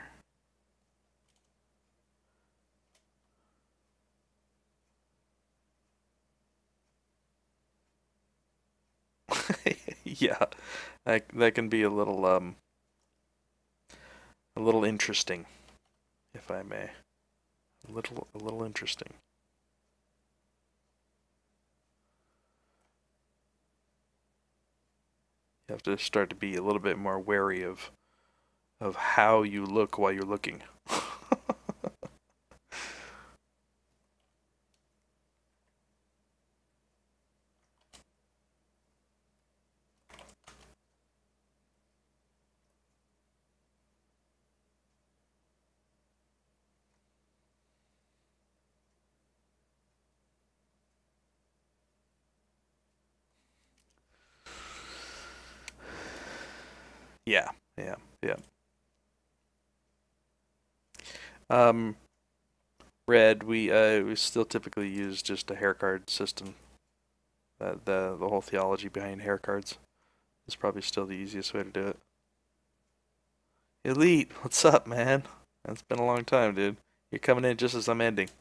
S1: Yeah, that can be a little interesting, if I may. A little interesting. You have to start to be a little bit more wary of how you look while you're looking. Yeah, yeah, yeah. Red, we still typically use just a hair card system. The whole theology behind hair cards is probably still the easiest way to do it. Elite, what's up, man? It's been a long time, dude. You're coming in just as I'm ending.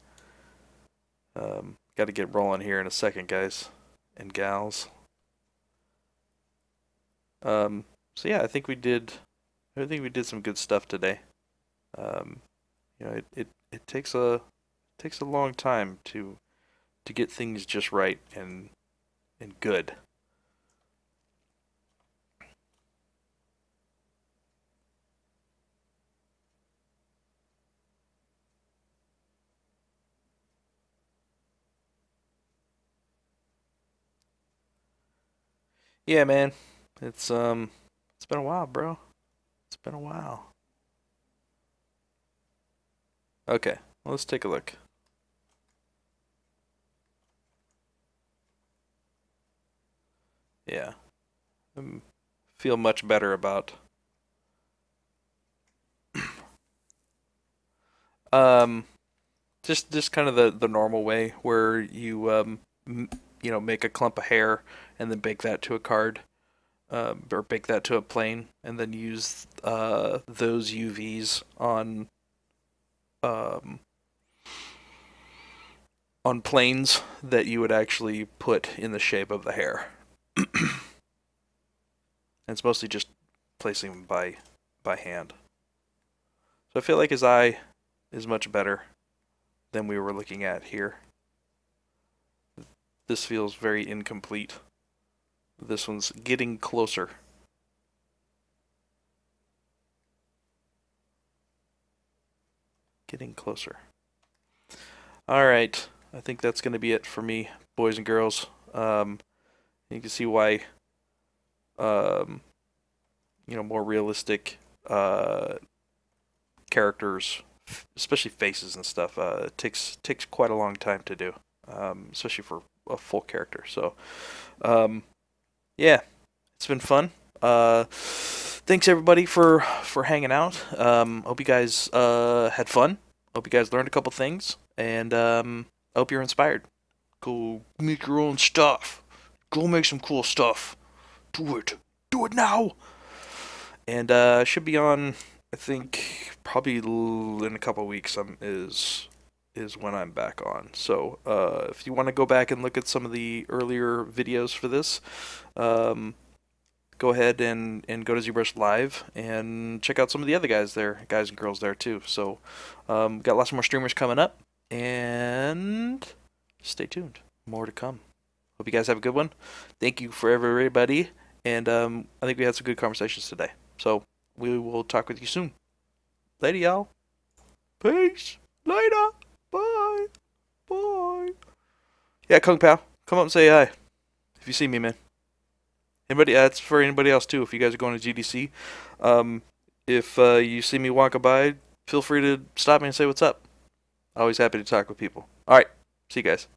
S1: Got to get rolling here in a second, guys and gals. So yeah, I think we did some good stuff today. You know, it takes a long time to get things just right and good. Yeah, man. It's been a while, bro. It's been a while. Okay, well, let's take a look. Yeah. Feel much better about um just kind of the normal way where you you know, make a clump of hair and then bake that to a card, or bake that to a plane, and then use those UVs um, on planes that you would actually put in the shape of the hair. It's mostly just placing them by hand. So I feel like his eye is much better than we were looking at here. This feels very incomplete. This one's getting closer. Getting closer. Alright, I think that's going to be it for me, boys and girls. You can see why, you know, more realistic characters, especially faces and stuff, takes quite a long time to do, especially for a full character. So, yeah, it's been fun. Thanks everybody for hanging out. Hope you guys had fun. Hope you guys learned a couple things, and I hope you're inspired. Go make your own stuff. Go make some cool stuff. Do it. Do it now. And should be on, I think, probably in a couple weeks. Is when I'm back on. So if you want to go back and look at some of the earlier videos for this, go ahead and go to ZBrush Live and check out some of the other guys and girls there too. So got lots more streamers coming up, and stay tuned. More to come. Hope you guys have a good one. Thank you for everybody, and I think we had some good conversations today. So we will talk with you soon. Later, y'all. Peace. Later. Bye. Bye. Yeah, Kung Pao, come up and say hi if you see me, man. Anybody? That's for anybody else too. If you guys are going to GDC, if you see me walking by, feel free to stop me and say what's up. Always happy to talk with people. All right. See you guys.